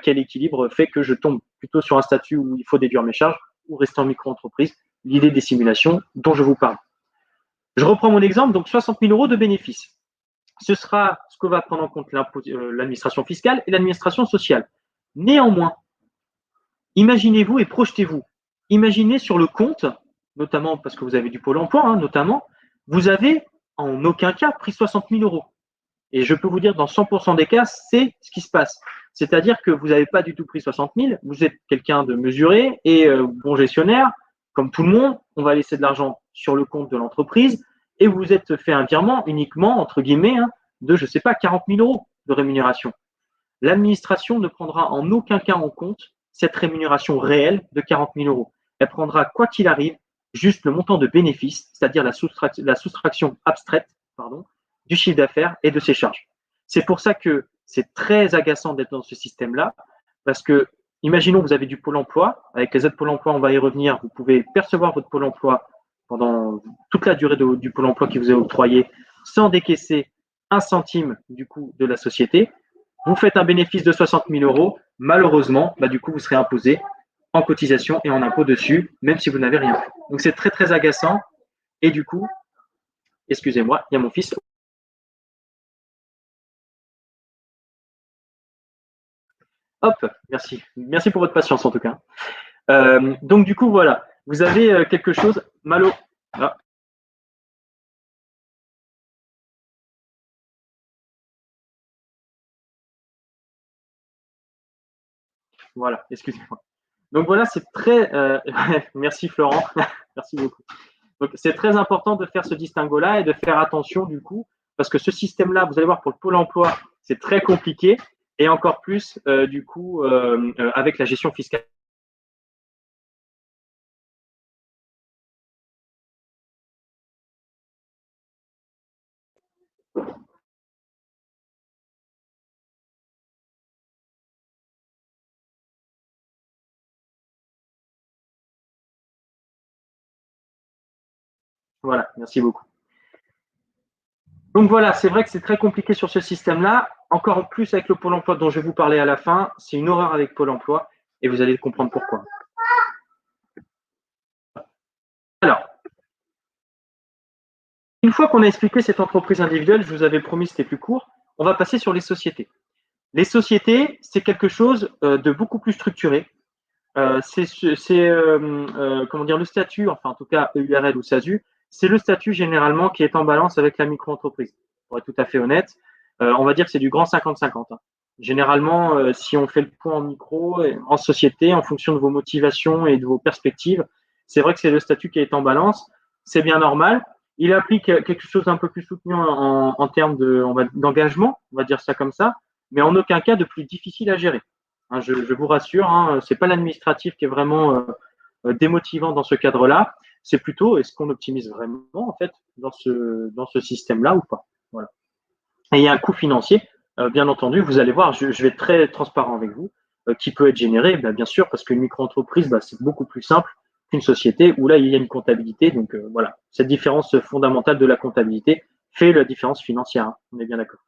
quel équilibre fait que je tombe plutôt sur un statut où il faut déduire mes charges ou rester en micro-entreprise. L'idée des simulations dont je vous parle. Je reprends mon exemple, donc 60 000 euros de bénéfices. Ce sera ce que va prendre en compte l'administration fiscale et l'administration sociale. Néanmoins, imaginez-vous et projetez-vous. Imaginez sur le compte, notamment parce que vous avez du Pôle emploi, notamment, vous avez en aucun cas pris 60 000 euros. Et je peux vous dire, dans 100% des cas, c'est ce qui se passe. C'est-à-dire que vous n'avez pas du tout pris 60 000, vous êtes quelqu'un de mesuré et bon gestionnaire, comme tout le monde, on va laisser de l'argent sur le compte de l'entreprise et vous vous êtes fait un virement uniquement, entre guillemets, de, 40 000 euros de rémunération. L'administration ne prendra en aucun cas en compte cette rémunération réelle de 40 000 euros. Elle prendra, quoi qu'il arrive, juste le montant de bénéfice, c'est-à-dire la soustraction abstraite, du chiffre d'affaires et de ses charges. C'est pour ça que c'est très agaçant d'être dans ce système-là, parce que, imaginons que vous avez du Pôle emploi, avec les aides Pôle emploi, on va y revenir, vous pouvez percevoir votre Pôle emploi pendant toute la durée du Pôle emploi qui vous est octroyé, sans décaisser un centime du coût de la société. Vous faites un bénéfice de 60 000 euros, malheureusement, du coup, vous serez imposé en cotisation et en impôt dessus, même si vous n'avez rien fait. Donc, c'est très, très agaçant. Et du coup, excusez-moi, il y a mon fils. Hop, merci. Merci pour votre patience en tout cas. Donc du coup, voilà. Vous avez quelque chose, Malo. Ah. Voilà, excusez-moi. Donc voilà, c'est très. Merci Florent, merci beaucoup. Donc c'est très important de faire ce distinguo-là et de faire attention du coup, parce que ce système-là, vous allez voir pour le Pôle emploi, c'est très compliqué et encore plus du coup avec la gestion fiscale. Voilà, merci beaucoup. Donc voilà, c'est vrai que c'est très compliqué sur ce système-là. Encore plus avec le Pôle emploi dont je vais vous parler à la fin. C'est une horreur avec Pôle emploi et vous allez comprendre pourquoi. Alors, une fois qu'on a expliqué cette entreprise individuelle, je vous avais promis c'était plus court, on va passer sur les sociétés. Les sociétés, c'est quelque chose de beaucoup plus structuré. C'est comment dire le statut, enfin en tout cas EURL ou SASU, c'est le statut généralement qui est en balance avec la micro-entreprise. Pour être tout à fait honnête, on va dire que c'est du grand 50-50. Hein. Généralement, si on fait le point en micro, en société, en fonction de vos motivations et de vos perspectives, c'est vrai que c'est le statut qui est en balance. C'est bien normal. Il applique quelque chose d'un peu plus soutenu en termes d'engagement, on va dire ça comme ça, mais en aucun cas de plus difficile à gérer. Hein, je vous rassure, hein, c'est pas l'administratif qui est vraiment démotivant dans ce cadre-là. C'est plutôt est-ce qu'on optimise vraiment en fait dans ce système-là ou pas. Voilà. Et il y a un coût financier, bien entendu. Vous allez voir, je vais être très transparent avec vous, qui peut être généré, bien sûr, parce qu'une micro-entreprise, c'est beaucoup plus simple qu'une société où là il y a une comptabilité. Donc voilà, cette différence fondamentale de la comptabilité fait la différence financière. Hein, on est bien d'accord.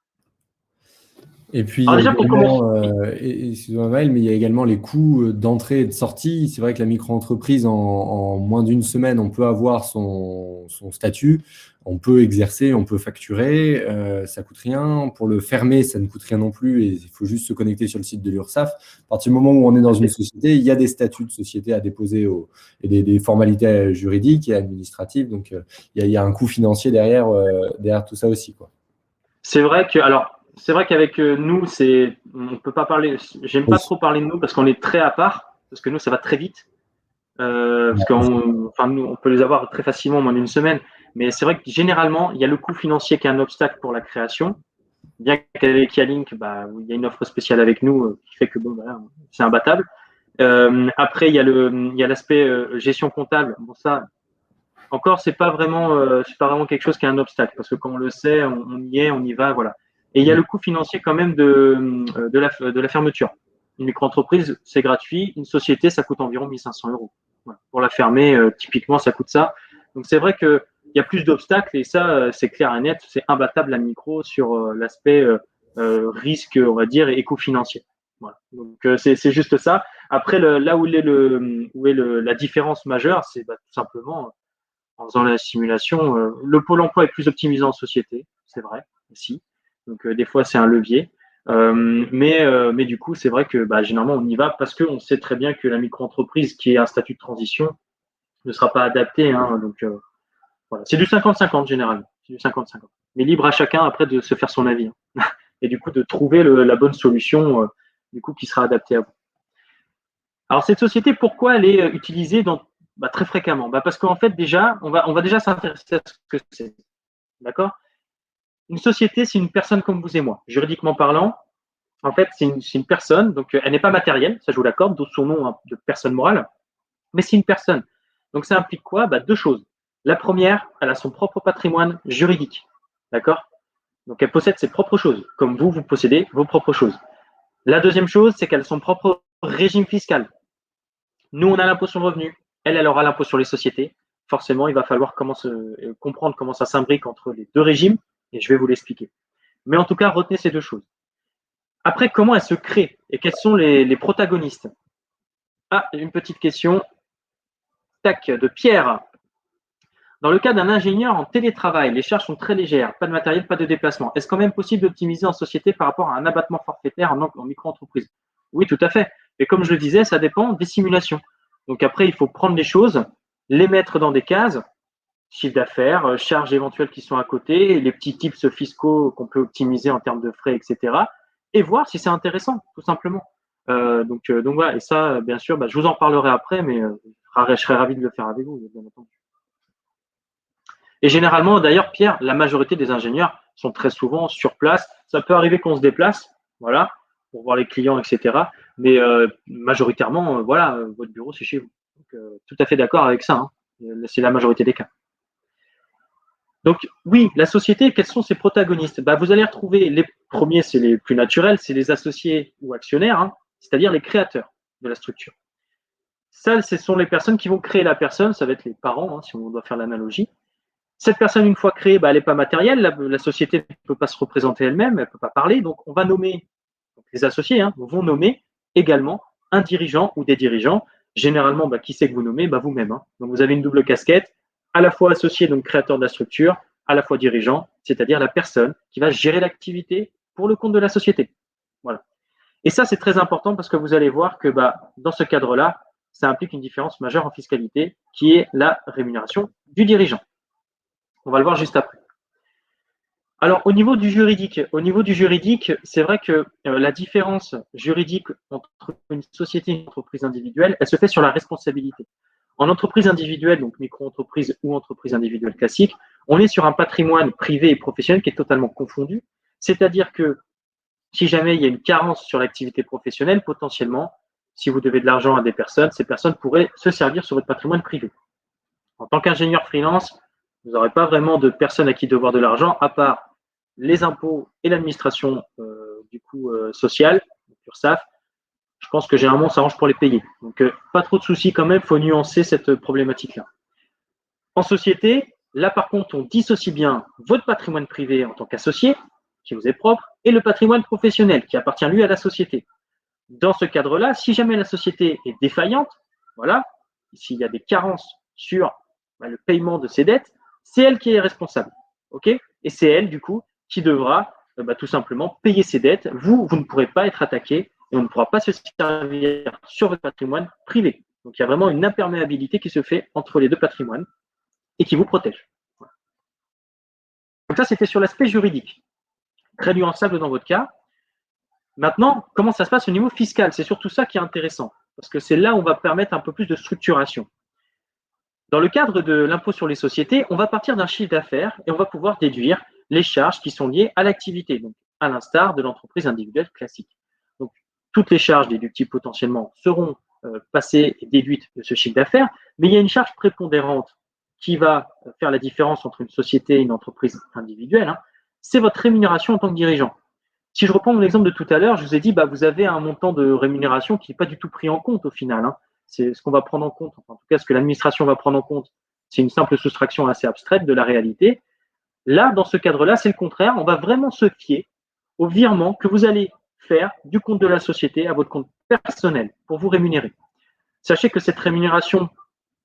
Et puis, il y Alors a déjà pour commencer, également, excusez-moi Maël, mais il y a également les coûts d'entrée et de sortie. C'est vrai que la micro-entreprise, en moins d'une semaine, on peut avoir son statut, on peut exercer, on peut facturer, ça coûte rien. Pour le fermer, ça ne coûte rien non plus et il faut juste se connecter sur le site de l'URSSAF. À partir du moment où on est dans une société, il y a des statuts de société à déposer et des formalités juridiques et administratives. Donc, il y a un coût financier derrière tout ça aussi, quoi. c'est vrai que alors c'est vrai qu'avec nous, on peut pas parler. J'aime Oui. pas trop parler de nous parce qu'on est très à part, parce que nous ça va très vite. Parce enfin, nous, on peut les avoir très facilement en moins d'une semaine. Mais c'est vrai que généralement, il y a le coût financier qui est un obstacle pour la création. Bien qu'avec Yalink, il y a une offre spéciale avec nous qui fait que bon, voilà, c'est imbattable. Après, il y a l'aspect gestion comptable. Bon, ça, encore, c'est pas vraiment quelque chose qui est un obstacle parce que quand on le sait, on y est, on y va, voilà. Et il y a le coût financier quand même de la fermeture. Une micro-entreprise, c'est gratuit. Une société, ça coûte environ 1 500 euros. Voilà. Pour la fermer, typiquement, ça coûte ça. Donc c'est vrai qu'il y a plus d'obstacles et ça, c'est clair et net, c'est imbattable la micro sur l'aspect risque, on va dire, et éco-financier. Voilà. Donc c'est juste ça. Après, là où est la différence majeure, c'est tout simplement en faisant la simulation. Le pôle emploi est plus optimisé en société, c'est vrai, aussi. Donc des fois c'est un levier. Mais du coup, c'est vrai que généralement on y va parce qu'on sait très bien que la micro-entreprise qui est un statut de transition ne sera pas adaptée. Hein, donc voilà. C'est du 50-50 généralement. C'est du 50-50. Mais libre à chacun après de se faire son avis. Hein. Et du coup de trouver la bonne solution du coup qui sera adaptée à vous. Alors cette société, pourquoi elle est utilisée très fréquemment parce qu'en fait déjà, on va déjà s'intéresser à ce que c'est. D'accord. Une société, c'est une personne comme vous et moi. Juridiquement parlant, en fait, c'est une personne, donc elle n'est pas matérielle, ça je vous l'accorde, d'où son nom hein, de personne morale, mais c'est une personne. Donc ça implique quoi? Deux choses. La première, elle a son propre patrimoine juridique. D'accord. Donc, elle possède ses propres choses, comme vous possédez vos propres choses. La deuxième chose, c'est qu'elle a son propre régime fiscal. Nous, on a l'impôt sur le revenu. Elle aura l'impôt sur les sociétés. Forcément, il va falloir comprendre comment ça s'imbrique entre les deux régimes, et je vais vous l'expliquer. Mais en tout cas, retenez ces deux choses. Après, comment elle se crée et quels sont les protagonistes? Ah, une petite question. Tac, de Pierre. Dans le cas d'un ingénieur en télétravail, les charges sont très légères, pas de matériel, pas de déplacement. Est-ce quand même possible d'optimiser en société par rapport à un abattement forfaitaire en micro-entreprise? Oui, tout à fait. Mais comme je le disais, ça dépend des simulations. Donc après, il faut prendre les choses, les mettre dans des cases, chiffre d'affaires, charges éventuelles qui sont à côté, les petits tips fiscaux qu'on peut optimiser en termes de frais, etc. Et voir si c'est intéressant, tout simplement. Donc voilà, et ça, bien sûr, je vous en parlerai après, mais je serais ravi de le faire avec vous, bien entendu. Et généralement, d'ailleurs, Pierre, la majorité des ingénieurs sont très souvent sur place. Ça peut arriver qu'on se déplace, voilà, pour voir les clients, etc. Mais majoritairement, voilà, votre bureau, c'est chez vous. Donc, tout à fait d'accord avec ça. C'est la majorité des cas. Donc, oui, la société, quels sont ses protagonistes? Vous allez retrouver les premiers, c'est les plus naturels, c'est les associés ou actionnaires, c'est-à-dire les créateurs de la structure. Ça, ce sont les personnes qui vont créer la personne, ça va être les parents, si on doit faire l'analogie. Cette personne, une fois créée, elle n'est pas matérielle, la société ne peut pas se représenter elle-même, elle ne peut pas parler, donc on va nommer, les associés vont nommer également un dirigeant ou des dirigeants. Généralement, qui c'est que vous nommez? Vous-même. Donc vous avez une double casquette, à la fois associé, donc créateur de la structure, à la fois dirigeant, c'est-à-dire la personne qui va gérer l'activité pour le compte de la société. Voilà. Et ça, c'est très important parce que vous allez voir que dans ce cadre-là, ça implique une différence majeure en fiscalité qui est la rémunération du dirigeant. On va le voir juste après. Alors, au niveau du juridique, c'est vrai que la différence juridique entre une société et une entreprise individuelle, elle se fait sur la responsabilité. En entreprise individuelle, donc micro-entreprise ou entreprise individuelle classique, on est sur un patrimoine privé et professionnel qui est totalement confondu. C'est-à-dire que si jamais il y a une carence sur l'activité professionnelle, potentiellement, si vous devez de l'argent à des personnes, ces personnes pourraient se servir sur votre patrimoine privé. En tant qu'ingénieur freelance, vous n'aurez pas vraiment de personnes à qui devoir de l'argent, à part les impôts et l'administration sociale, l'URSSAF. Je pense que généralement, ça arrange pour les payer. Donc, pas trop de soucis quand même, il faut nuancer cette problématique-là. En société, là par contre, on dissocie bien votre patrimoine privé en tant qu'associé, qui vous est propre, et le patrimoine professionnel, qui appartient lui à la société. Dans ce cadre-là, si jamais la société est défaillante, voilà, s'il y a des carences sur le paiement de ses dettes, c'est elle qui est responsable. Okay, et c'est elle, du coup, qui devra tout simplement payer ses dettes. Vous ne pourrez pas être attaqué et on ne pourra pas se servir sur votre patrimoine privé. Donc, il y a vraiment une imperméabilité qui se fait entre les deux patrimoines et qui vous protège. Voilà. Donc ça, c'était sur l'aspect juridique. Très nuançable dans votre cas. Maintenant, comment ça se passe au niveau fiscal? C'est surtout ça qui est intéressant, parce que c'est là où on va permettre un peu plus de structuration. Dans le cadre de l'impôt sur les sociétés, on va partir d'un chiffre d'affaires et on va pouvoir déduire les charges qui sont liées à l'activité, donc à l'instar de l'entreprise individuelle classique. Donc, toutes les charges déductibles potentiellement seront passées et déduites de ce chiffre d'affaires, mais il y a une charge prépondérante qui va faire la différence entre une société et une entreprise individuelle, c'est votre rémunération en tant que dirigeant. Si je reprends mon exemple de tout à l'heure, je vous ai dit, vous avez un montant de rémunération qui n'est pas du tout pris en compte au final. C'est ce qu'on va prendre en compte, en tout cas ce que l'administration va prendre en compte, c'est une simple soustraction assez abstraite de la réalité. Là, dans ce cadre-là, c'est le contraire. On va vraiment se fier au virement que vous allez faire du compte de la société à votre compte personnel pour vous rémunérer. Sachez que cette rémunération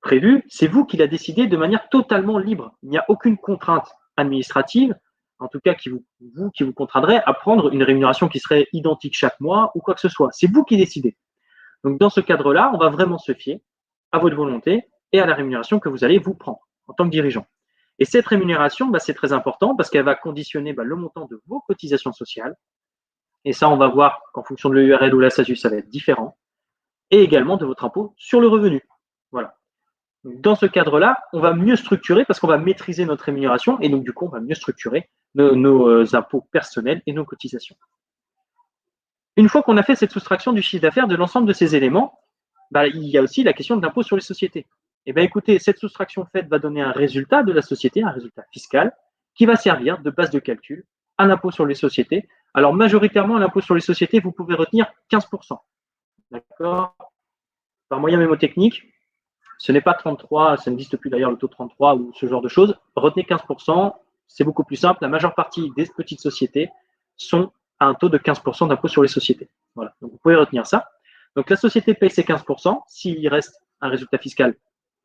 prévue, c'est vous qui la décidez de manière totalement libre. Il n'y a aucune contrainte administrative, en tout cas qui vous contraindrait à prendre une rémunération qui serait identique chaque mois ou quoi que ce soit. C'est vous qui décidez. Donc, dans ce cadre-là, on va vraiment se fier à votre volonté et à la rémunération que vous allez vous prendre en tant que dirigeant. Et cette rémunération, c'est très important parce qu'elle va conditionner le montant de vos cotisations sociales. Et ça, on va voir qu'en fonction de l'EURL ou la SASU, ça va être différent. Et également de votre impôt sur le revenu. Voilà. Donc, dans ce cadre-là, on va mieux structurer parce qu'on va maîtriser notre rémunération et donc du coup, on va mieux structurer nos impôts personnels et nos cotisations. Une fois qu'on a fait cette soustraction du chiffre d'affaires de l'ensemble de ces éléments, il y a aussi la question de l'impôt sur les sociétés. Eh bien, écoutez, cette soustraction faite va donner un résultat de la société, un résultat fiscal, qui va servir de base de calcul à l'impôt sur les sociétés. Alors, majoritairement, à l'impôt sur les sociétés, vous pouvez retenir 15%. D'accord? Par moyen mémotechnique, ce n'est pas 33, ça n'existe plus d'ailleurs le taux de 33 ou ce genre de choses. Retenez 15%, c'est beaucoup plus simple. La majeure partie des petites sociétés sont à un taux de 15% d'impôt sur les sociétés. Voilà, donc vous pouvez retenir ça. Donc la société paye ses 15% s'il reste un résultat fiscal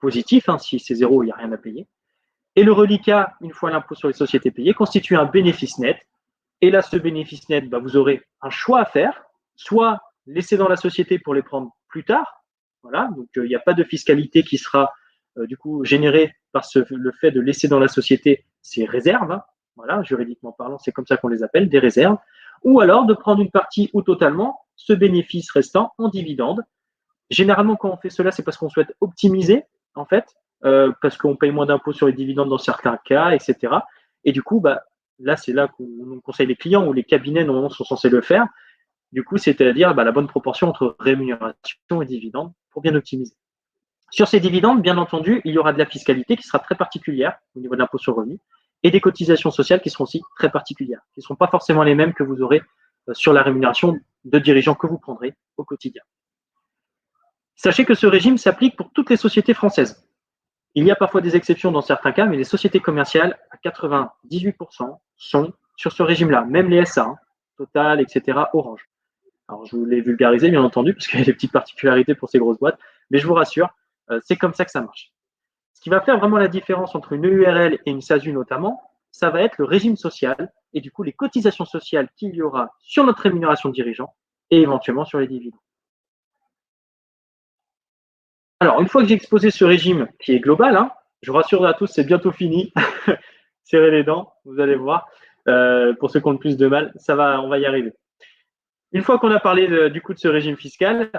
positif, hein, si c'est zéro, il n'y a rien à payer. Et le reliquat, une fois l'impôt sur les sociétés payé, constitue un bénéfice net. Et là, ce bénéfice net, bah, vous aurez un choix à faire, soit laisser dans la société pour les prendre plus tard. Voilà, donc il n'y a pas de fiscalité qui sera du coup générée par le fait de laisser dans la société ces réserves. Hein. Voilà, juridiquement parlant, c'est comme ça qu'on les appelle, des réserves. Ou alors de prendre une partie ou totalement ce bénéfice restant en dividende. Généralement, quand on fait cela, c'est parce qu'on souhaite optimiser, en fait, parce qu'on paye moins d'impôts sur les dividendes dans certains cas, etc. Et du coup, bah, là, c'est là qu'on conseille les clients ou les cabinets normalement sont censés le faire. Du coup, c'est-à-dire la bonne proportion entre rémunération et dividendes pour bien optimiser. Sur ces dividendes, bien entendu, il y aura de la fiscalité qui sera très particulière au niveau de l'impôt sur le revenu et des cotisations sociales qui seront aussi très particulières, qui ne seront pas forcément les mêmes que vous aurez sur la rémunération de dirigeants que vous prendrez au quotidien. Sachez que ce régime s'applique pour toutes les sociétés françaises. Il y a parfois des exceptions dans certains cas, mais les sociétés commerciales, à 98%, sont sur ce régime-là, même les SA, hein, Total, etc., Orange. Alors, je vous l'ai vulgarisé, bien entendu, parce qu'il y a des petites particularités pour ces grosses boîtes, mais je vous rassure, c'est comme ça que ça marche. Ce qui va faire vraiment la différence entre une EURL et une SASU notamment, ça va être le régime social et du coup les cotisations sociales qu'il y aura sur notre rémunération de dirigeant et éventuellement sur les dividendes. Alors, une fois que j'ai exposé ce régime qui est global, hein, je vous rassure à tous, c'est bientôt fini. Serrez les dents, vous allez voir. Pour ceux qui ont le plus de mal, on va y arriver. Une fois qu'on a parlé du coup de ce régime fiscal,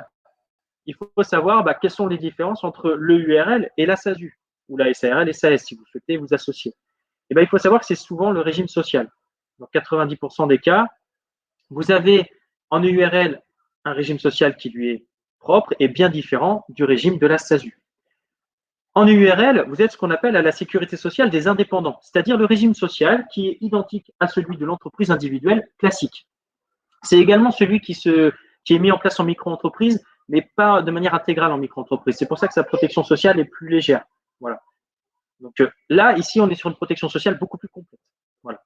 il faut savoir quelles sont les différences entre l'EURL et la SASU, ou la SARL et SAS, si vous souhaitez vous associer. Et il faut savoir que c'est souvent le régime social. Dans 90% des cas, vous avez en EURL un régime social qui lui est propre et bien différent du régime de la SASU. En EURL, vous êtes ce qu'on appelle à la sécurité sociale des indépendants, c'est-à-dire le régime social qui est identique à celui de l'entreprise individuelle classique. C'est également celui qui est mis en place en micro-entreprise, mais pas de manière intégrale en micro-entreprise. C'est pour ça que sa protection sociale est plus légère. Voilà. Donc là, ici, on est sur une protection sociale beaucoup plus complète. Voilà.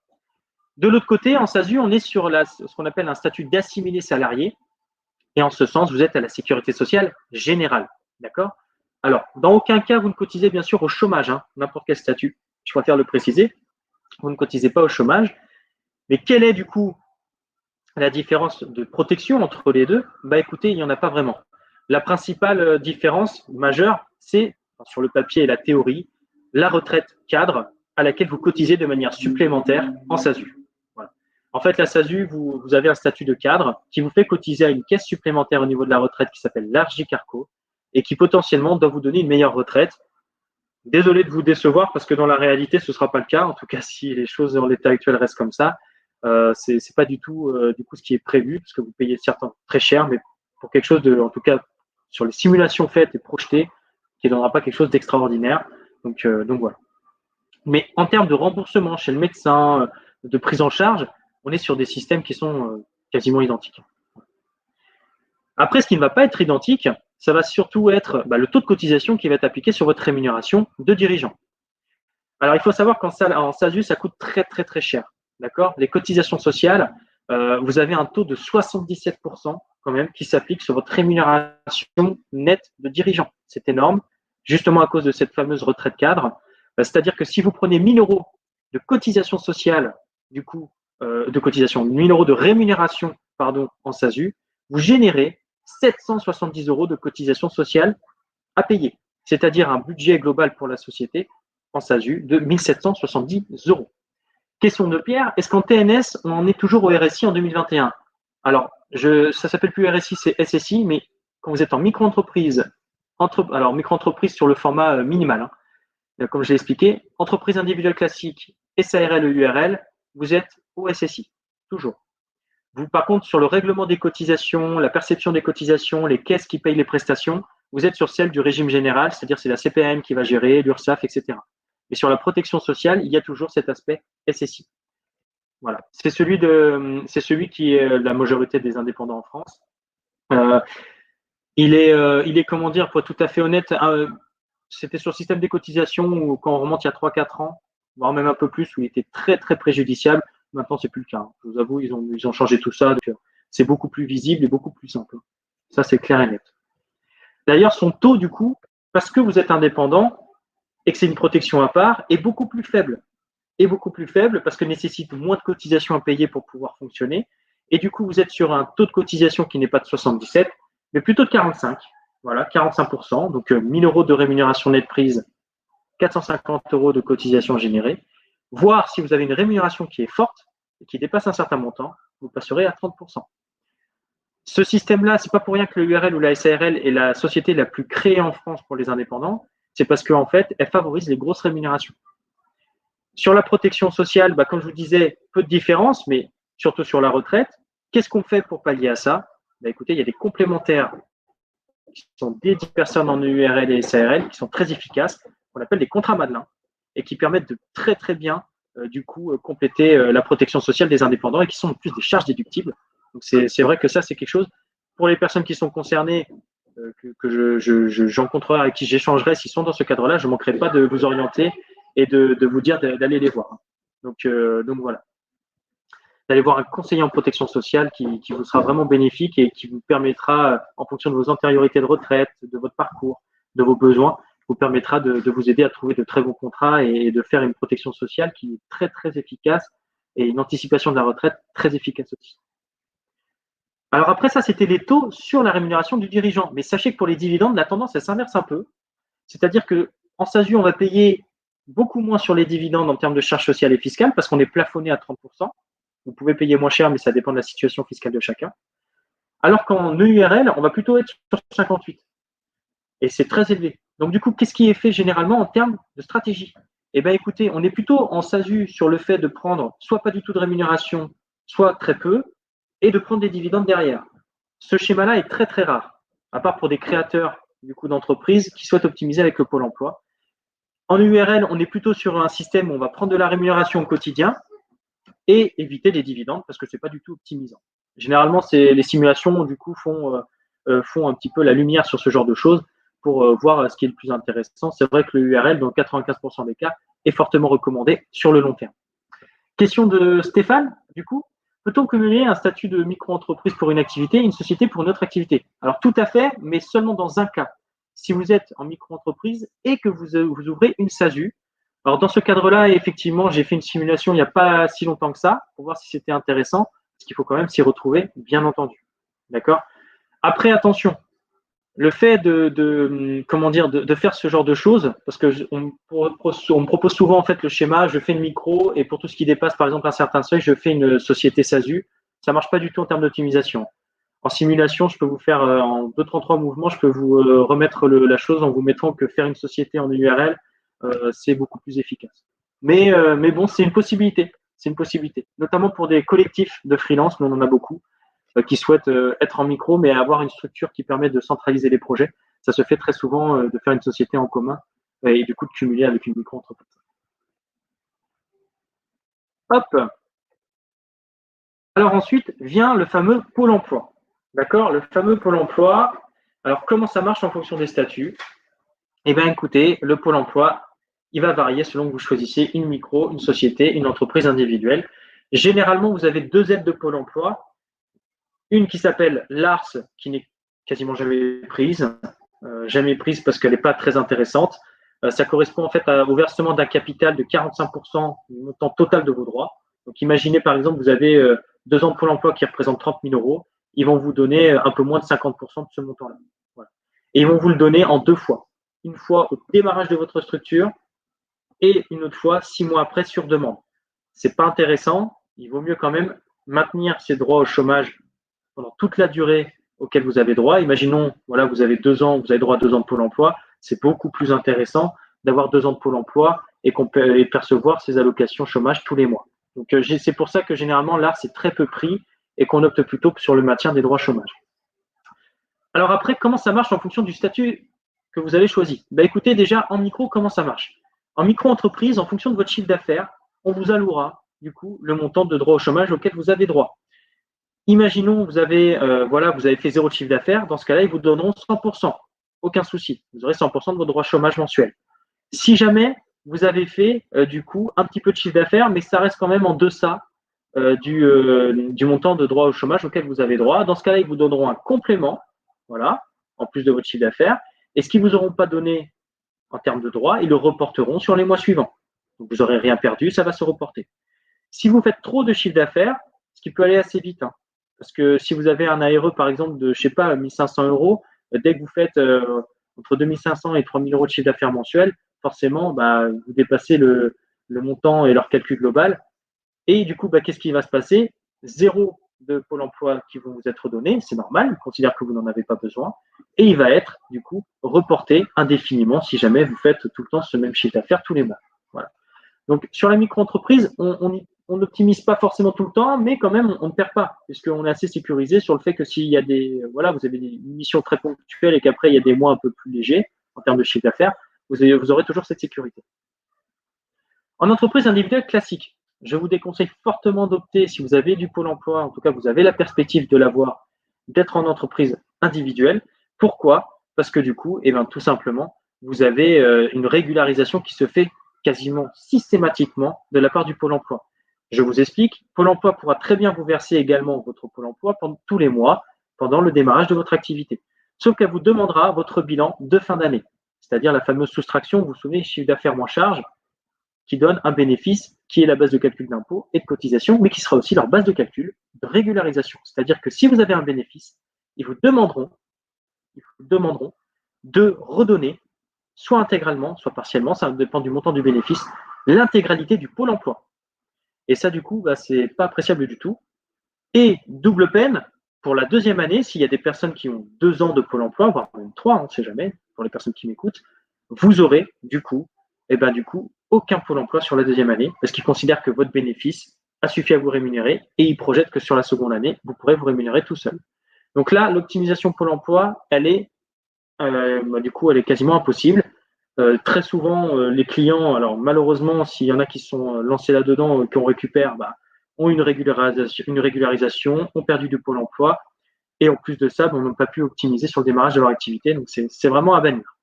De l'autre côté, en SASU, on est sur ce qu'on appelle un statut d'assimilé salarié. Et en ce sens, vous êtes à la sécurité sociale générale. D'accord? Alors, dans aucun cas, vous ne cotisez bien sûr au chômage, hein, n'importe quel statut. Je préfère le préciser. Vous ne cotisez pas au chômage. Mais quelle est du coup la différence de protection entre les deux? Écoutez, il n'y en a pas vraiment. La principale différence majeure, c'est, sur le papier et la théorie, la retraite cadre à laquelle vous cotisez de manière supplémentaire en SASU. Voilà. En fait, la SASU, vous avez un statut de cadre qui vous fait cotiser à une caisse supplémentaire au niveau de la retraite qui s'appelle l'ARGIC-ARCO et qui potentiellement doit vous donner une meilleure retraite. Désolé de vous décevoir parce que dans la réalité, ce ne sera pas le cas. En tout cas, si les choses en l'état actuel restent comme ça, c'est pas du tout du coup ce qui est prévu parce que vous payez certains très cher, mais pour quelque chose en tout cas sur les simulations faites et projetées, qui ne donnera pas quelque chose d'extraordinaire. Donc voilà. Mais en termes de remboursement chez le médecin, de prise en charge, on est sur des systèmes qui sont quasiment identiques. Après, ce qui ne va pas être identique, ça va surtout être le taux de cotisation qui va être appliqué sur votre rémunération de dirigeant. Alors, il faut savoir qu'en SASU, ça coûte très, très, très cher. D'accord? Les cotisations sociales, vous avez un taux de 77% quand même qui s'applique sur votre rémunération nette de dirigeant. C'est énorme, justement à cause de cette fameuse retraite cadre. C'est-à-dire que si vous prenez 1 000 euros de cotisation sociale, du coup, 1 000 euros de rémunération, en SASU, vous générez 770 euros de cotisation sociale à payer. C'est-à-dire un budget global pour la société en SASU de 1 770 euros. Question de Pierre, est-ce qu'en TNS, on en est toujours au RSI en 2021? Alors, ça s'appelle plus RSI, c'est SSI, mais quand vous êtes en micro-entreprise, alors micro-entreprise sur le format minimal, hein, comme je l'ai expliqué, entreprise individuelle classique, SARL, URL, vous êtes au SSI, toujours. Vous, par contre, sur le règlement des cotisations, la perception des cotisations, les caisses qui payent les prestations, vous êtes sur celle du régime général, c'est-à-dire c'est la CPAM qui va gérer, l'URSSAF, etc. Mais sur la protection sociale, il y a toujours cet aspect SSI. Voilà. C'est celui qui est la majorité des indépendants en France. Il est, comment dire, pour être tout à fait honnête, c'était sur le système des cotisations où, quand on remonte il y a 3-4 ans, voire même un peu plus, où il était très, très préjudiciable. Maintenant, c'est plus le cas. Je vous avoue, ils ont changé tout ça. Donc, c'est beaucoup plus visible et beaucoup plus simple. Ça, c'est clair et net. D'ailleurs, son taux, du coup, parce que vous êtes indépendant et que c'est une protection à part, est beaucoup plus faible. Et beaucoup plus faible parce que nécessite moins de cotisations à payer pour pouvoir fonctionner. Et du coup, vous êtes sur un taux de cotisation qui n'est pas de 77, mais plutôt de 45. Voilà, 45%. Donc, 1000 euros de rémunération nette prise, 450 euros de cotisation générée. Voire si vous avez une rémunération qui est forte et qui dépasse un certain montant, vous passerez à 30%. Ce système-là, c'est pas pour rien que le URL ou la SARL est la société la plus créée en France pour les indépendants. C'est parce qu'en fait, elle favorise les grosses rémunérations. Sur la protection sociale, comme je vous disais, peu de différence, mais surtout sur la retraite. Qu'est-ce qu'on fait pour pallier à ça? Écoutez, il y a des complémentaires qui sont dédiés aux personnes en URL et SARL qui sont très efficaces, qu'on appelle des contrats Madelin, et qui permettent de très très bien compléter la protection sociale des indépendants et qui sont en plus des charges déductibles. Donc c'est vrai que ça, c'est quelque chose pour les personnes qui sont concernées, que je rencontrerai, avec qui j'échangerai, s'ils sont dans ce cadre-là, je ne manquerai pas de vous orienter et de vous dire d'aller les voir. Donc voilà, d'aller voir un conseiller en protection sociale qui vous sera vraiment bénéfique et qui vous permettra, en fonction de vos antériorités de retraite, de votre parcours, de vos besoins, vous permettra de vous aider à trouver de très bons contrats et de faire une protection sociale qui est très très efficace et une anticipation de la retraite très efficace aussi. Alors après ça, c'était les taux sur la rémunération du dirigeant. Mais sachez que pour les dividendes, la tendance, elle s'inverse un peu. C'est-à-dire qu'en SASU, on va payer beaucoup moins sur les dividendes en termes de charges sociales et fiscales parce qu'on est plafonné à 30%. Vous pouvez payer moins cher, mais ça dépend de la situation fiscale de chacun. Alors qu'en EURL, on va plutôt être sur 58. Et c'est très élevé. Donc du coup, qu'est-ce qui est fait généralement en termes de stratégie? Eh bien écoutez, on est plutôt en SASU sur le fait de prendre soit pas du tout de rémunération, soit très peu, et de prendre des dividendes derrière. Ce schéma-là est très très rare, à part pour des créateurs du coup d'entreprises qui souhaitent optimiser avec le Pôle emploi. En URL, on est plutôt sur un système où on va prendre de la rémunération au quotidien et éviter les dividendes parce que c'est pas du tout optimisant. Généralement, les simulations du coup font un petit peu la lumière sur ce genre de choses pour voir ce qui est le plus intéressant. C'est vrai que le URL, dans 95% des cas, est fortement recommandé sur le long terme. Question de Stéphane, du coup, peut-on cumuler un statut de micro-entreprise pour une activité et une société pour une autre activité? Alors tout à fait, mais seulement dans un cas. Si vous êtes en micro-entreprise et que vous ouvrez une SASU. Alors dans ce cadre-là, effectivement, j'ai fait une simulation il n'y a pas si longtemps que ça pour voir si c'était intéressant, parce qu'il faut quand même s'y retrouver, bien entendu. D'accord? Après, attention, le fait de faire ce genre de choses, parce qu'on me propose souvent en fait le schéma, je fais une micro et pour tout ce qui dépasse par exemple un certain seuil, je fais une société SASU. Ça marche pas du tout en termes d'optimisation. En simulation, je peux vous faire en 2-3 mouvements, je peux vous remettre la chose en vous mettant que faire une société en URL, c'est beaucoup plus efficace. Mais bon, c'est une possibilité. C'est une possibilité, notamment pour des collectifs de freelance, mais on en a beaucoup qui souhaitent être en micro, mais avoir une structure qui permet de centraliser les projets. Ça se fait très souvent de faire une société en commun et du coup de cumuler avec une micro-entreprise. Hop. Alors ensuite vient le fameux Pôle emploi. D'accord? Le fameux Pôle emploi. Alors comment ça marche en fonction des statuts? Eh bien écoutez, le Pôle emploi, il va varier selon que vous choisissez une micro, une société, une entreprise individuelle. Généralement, vous avez deux aides de Pôle emploi. Une qui s'appelle l'ARS, qui n'est quasiment jamais prise parce qu'elle n'est pas très intéressante. Ça correspond en fait au versement d'un capital de 45% du montant total de vos droits. Donc imaginez par exemple, vous avez 2 ans de Pôle emploi qui représentent 30 000 euros. Ils vont vous donner un peu moins de 50% de ce montant-là. Voilà. Et ils vont vous le donner en 2 fois. Une fois au démarrage de votre structure et une autre fois 6 mois après sur demande. C'est pas intéressant. Il vaut mieux quand même maintenir ces droits au chômage pendant toute la durée auquel vous avez droit. Imaginons, voilà, vous avez 2 ans, vous avez droit à 2 ans de Pôle emploi. C'est beaucoup plus intéressant d'avoir 2 ans de Pôle emploi et percevoir ces allocations chômage tous les mois. Donc, c'est pour ça que généralement, l'ARS c'est très peu pris et qu'on opte plutôt sur le maintien des droits chômage. Alors après, comment ça marche en fonction du statut que vous avez choisi? Écoutez, déjà, en micro, comment ça marche? En micro-entreprise, en fonction de votre chiffre d'affaires, on vous allouera du coup, le montant de droit au chômage auquel vous avez droit. Imaginons, vous avez fait 0 de chiffre d'affaires. Dans ce cas-là, ils vous donneront 100%. Aucun souci. Vous aurez 100% de votre droit chômage mensuel. Si jamais vous avez fait, du coup, un petit peu de chiffre d'affaires, mais ça reste quand même en deçà du montant de droit au chômage auquel vous avez droit. Dans ce cas-là, ils vous donneront un complément, voilà, en plus de votre chiffre d'affaires. Et ce qu'ils ne vous auront pas donné en termes de droit, ils le reporteront sur les mois suivants. Donc, vous n'aurez rien perdu, ça va se reporter. Si vous faites trop de chiffre d'affaires, ce qui peut aller assez vite, hein, parce que si vous avez un ARE, par exemple, de, je sais pas, 1500 euros, dès que vous faites entre 2500 et 3000 euros de chiffre d'affaires mensuel, forcément, vous dépassez le montant et leur calcul global. Et du coup, qu'est-ce qui va se passer? Zéro de Pôle emploi qui vont vous être donnés, c'est normal, ils considèrent que vous n'en avez pas besoin, et il va être, du coup, reporté indéfiniment si jamais vous faites tout le temps ce même chiffre d'affaires tous les mois. Voilà. Donc, sur la micro-entreprise, on n'optimise pas forcément tout le temps, mais quand même, on ne perd pas, puisqu'on est assez sécurisé sur le fait que s'il y a vous avez des missions très ponctuelles et qu'après, il y a des mois un peu plus légers en termes de chiffre d'affaires, vous aurez toujours cette sécurité. En entreprise individuelle classique, je vous déconseille fortement d'opter, si vous avez du Pôle emploi, en tout cas, vous avez la perspective de l'avoir, d'être en entreprise individuelle. Pourquoi? Parce que du coup, tout simplement, vous avez une régularisation qui se fait quasiment systématiquement de la part du Pôle emploi. Je vous explique, Pôle emploi pourra très bien vous verser également votre Pôle emploi pendant tous les mois, pendant le démarrage de votre activité. Sauf qu'elle vous demandera votre bilan de fin d'année, c'est-à-dire la fameuse soustraction, vous vous souvenez, chiffre d'affaires moins charge, qui donne un bénéfice qui est la base de calcul d'impôt et de cotisation, mais qui sera aussi leur base de calcul de régularisation. C'est-à-dire que si vous avez un bénéfice, ils vous demanderont de redonner, soit intégralement, soit partiellement, ça dépend du montant du bénéfice, l'intégralité du Pôle emploi. Et ça, du coup, c'est pas appréciable du tout. Et double peine, pour la deuxième année, s'il y a des personnes qui ont 2 ans de Pôle emploi, voire même 3, on ne sait jamais, pour les personnes qui m'écoutent, vous aurez, du coup, aucun Pôle emploi sur la deuxième année, parce qu'ils considèrent que votre bénéfice a suffi à vous rémunérer, et ils projettent que sur la seconde année, vous pourrez vous rémunérer tout seul. Donc là, l'optimisation Pôle emploi, elle est quasiment impossible. Très souvent, les clients, alors malheureusement, s'il y en a qui sont lancés là-dedans, qu'on récupère, ont une régularisation, ont perdu du Pôle emploi, et en plus de ça, on n'a pas pu optimiser sur le démarrage de leur activité. Donc, c'est vraiment à bannir.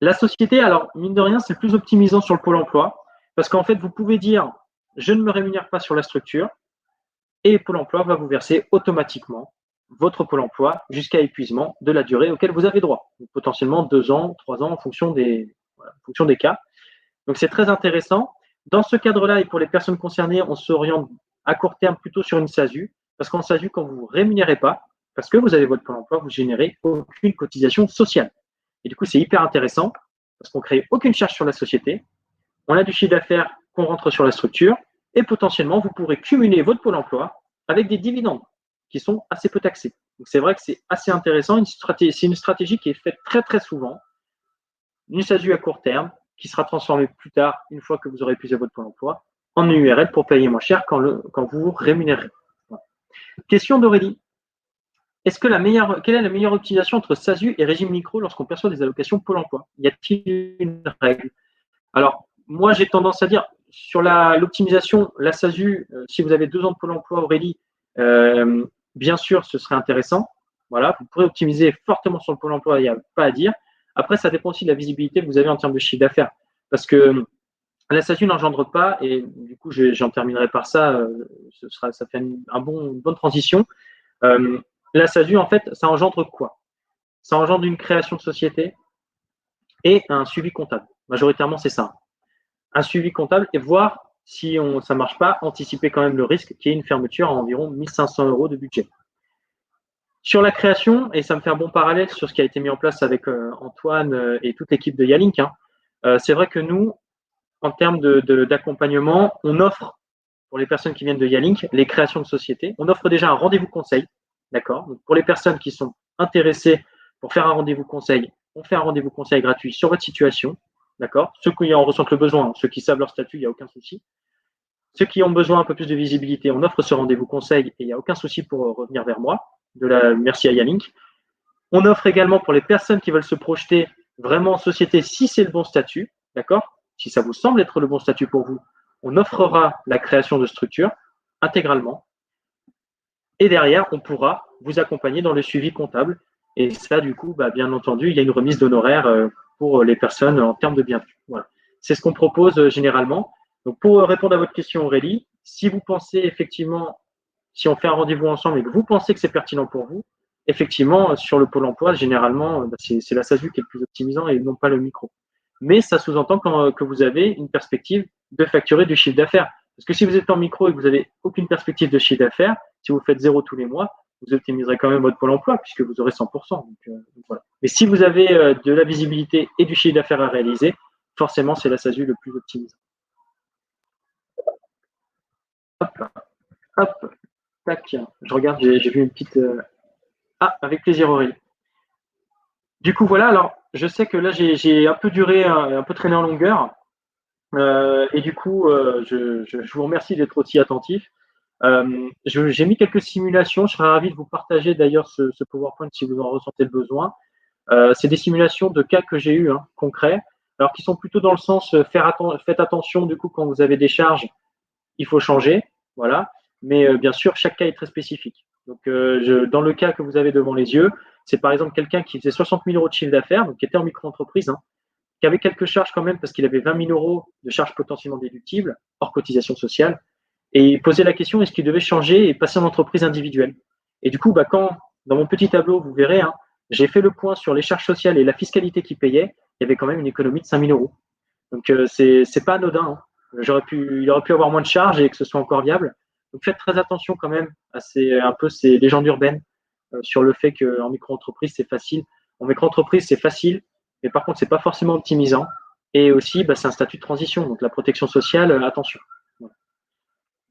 La société, alors, mine de rien, c'est le plus optimisant sur le Pôle emploi, parce qu'en fait, vous pouvez dire, je ne me rémunère pas sur la structure, et Pôle emploi va vous verser automatiquement votre Pôle emploi jusqu'à épuisement de la durée auquel vous avez droit. Donc, potentiellement 2 ans, 3 ans en fonction des cas. Donc, c'est très intéressant. Dans ce cadre-là, et pour les personnes concernées, on s'oriente à court terme plutôt sur une SASU, parce qu'en SASU, quand vous ne vous rémunérez pas, parce que vous avez votre Pôle emploi, vous ne générez aucune cotisation sociale. Et du coup, c'est hyper intéressant, parce qu'on ne crée aucune charge sur la société, on a du chiffre d'affaires qu'on rentre sur la structure, et potentiellement, vous pourrez cumuler votre Pôle emploi avec des dividendes qui sont assez peu taxés. Donc, c'est vrai que c'est assez intéressant. C'est une stratégie qui est faite très, très souvent. Une SASU à court terme qui sera transformée plus tard, une fois que vous aurez épuisé votre Pôle emploi, en URL pour payer moins cher quand vous vous rémunérez. Voilà. Question d'Aurélie. Quelle est la meilleure optimisation entre SASU et régime micro lorsqu'on perçoit des allocations Pôle emploi? Y a-t-il une règle? Alors, moi, j'ai tendance à dire, sur l'optimisation, la SASU, si vous avez 2 ans de Pôle emploi, Aurélie, bien sûr, ce serait intéressant. Voilà, vous pourrez optimiser fortement sur le Pôle emploi, il n'y a pas à dire. Après, ça dépend aussi de la visibilité que vous avez en termes de chiffre d'affaires. Parce que la SASU n'engendre pas, et du coup, j'en terminerai par ça, ça fait une bonne transition. La SASU, en fait, ça engendre quoi? Ça engendre une création de société et un suivi comptable. Majoritairement, c'est ça. Un suivi comptable et voir si ça ne marche pas, anticiper quand même le risque qu'il y ait une fermeture à environ 1500 euros de budget. Sur la création, et ça me fait un bon parallèle sur ce qui a été mis en place avec Antoine et toute l'équipe de Yalink, c'est vrai que nous, en termes d'accompagnement, on offre, pour les personnes qui viennent de Yalink, les créations de société, on offre déjà un rendez-vous conseil. D'accord. Donc, pour les personnes qui sont intéressées pour faire un rendez-vous conseil, on fait un rendez-vous conseil gratuit sur votre situation. D'accord. Ceux qui en ressentent le besoin, ceux qui savent leur statut, il n'y a aucun souci. Ceux qui ont besoin un peu plus de visibilité, on offre ce rendez-vous conseil et il n'y a aucun souci pour revenir vers moi. Merci à Yalink. On offre également pour les personnes qui veulent se projeter vraiment en société si c'est le bon statut. D'accord. Si ça vous semble être le bon statut pour vous, on offrera la création de structure intégralement. Et derrière, on pourra vous accompagner dans le suivi comptable. Et ça, du coup, bien entendu, il y a une remise d'honoraires pour les personnes en termes de bienvenue. Voilà. C'est ce qu'on propose généralement. Donc, pour répondre à votre question, Aurélie, si vous pensez effectivement, si on fait un rendez-vous ensemble et que vous pensez que c'est pertinent pour vous, effectivement, sur le pôle emploi, généralement, c'est la SASU qui est le plus optimisant et non pas le micro. Mais ça sous-entend que vous avez une perspective de facturer du chiffre d'affaires. Parce que si vous êtes en micro et que vous n'avez aucune perspective de chiffre d'affaires, si vous faites 0 tous les mois, vous optimiserez quand même votre pôle emploi puisque vous aurez 100%. Donc, voilà. Mais si vous avez de la visibilité et du chiffre d'affaires à réaliser, forcément, c'est la SASU le plus optimisant. Hop, hop, tac. Je regarde, j'ai vu une petite. Ah, avec plaisir, Aurélie. Du coup, voilà. Alors, je sais que là, j'ai un peu duré, un peu traîné en longueur. Et du coup, je vous remercie d'être aussi attentif. J'ai mis quelques simulations. Je serais ravi de vous partager d'ailleurs ce PowerPoint si vous en ressentez le besoin. C'est des simulations de cas que j'ai eu concrets, alors qui sont plutôt dans le sens faites attention du coup quand vous avez des charges, il faut changer, voilà. Mais bien sûr, chaque cas est très spécifique. Donc, dans le cas que vous avez devant les yeux, c'est par exemple quelqu'un qui faisait 60 000 euros de chiffre d'affaires, donc qui était en micro-entreprise, qui avait quelques charges quand même parce qu'il avait 20 000 euros de charges potentiellement déductibles, hors cotisation sociale, et il posait la question est-ce qu'il devait changer et passer en entreprise individuelle. Et du coup, quand dans mon petit tableau, vous verrez, j'ai fait le point sur les charges sociales et la fiscalité qu'il payait, il y avait quand même une économie de 5 000 euros. Donc, c'est pas anodin. Il aurait pu avoir moins de charges et que ce soit encore viable. Donc, faites très attention quand même à ces légendes urbaines sur le fait qu'en micro-entreprise, c'est facile. En micro-entreprise, c'est facile, mais par contre, c'est pas forcément optimisant. Et aussi, c'est un statut de transition. Donc, la protection sociale, attention. Voilà.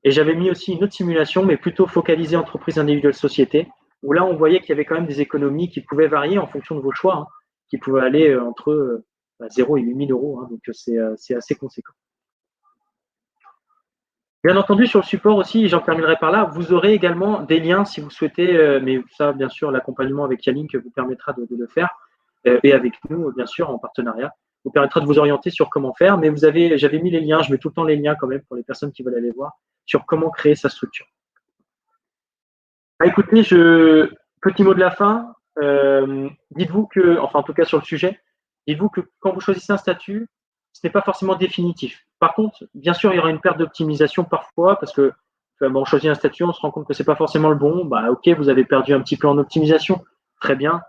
Et j'avais mis aussi une autre simulation, mais plutôt focalisée entreprise individuelle société, où là, on voyait qu'il y avait quand même des économies qui pouvaient varier en fonction de vos choix, qui pouvaient aller entre 0 et 8 000 euros. Donc, c'est assez conséquent. Bien entendu, sur le support aussi, j'en terminerai par là, vous aurez également des liens si vous souhaitez, mais ça, bien sûr, l'accompagnement avec Yalink vous permettra de le faire, et avec nous, bien sûr, en partenariat, vous permettra de vous orienter sur comment faire, mais j'avais mis les liens, je mets tout le temps les liens quand même pour les personnes qui veulent aller voir, sur comment créer sa structure. Écoutez, petit mot de la fin, dites-vous que, enfin en tout cas sur le sujet, dites-vous que quand vous choisissez un statut, ce n'est pas forcément définitif. Par contre, bien sûr, il y aura une perte d'optimisation parfois parce que on choisit un statut, on se rend compte que c'est pas forcément le bon. Ok, vous avez perdu un petit peu en optimisation, très bien,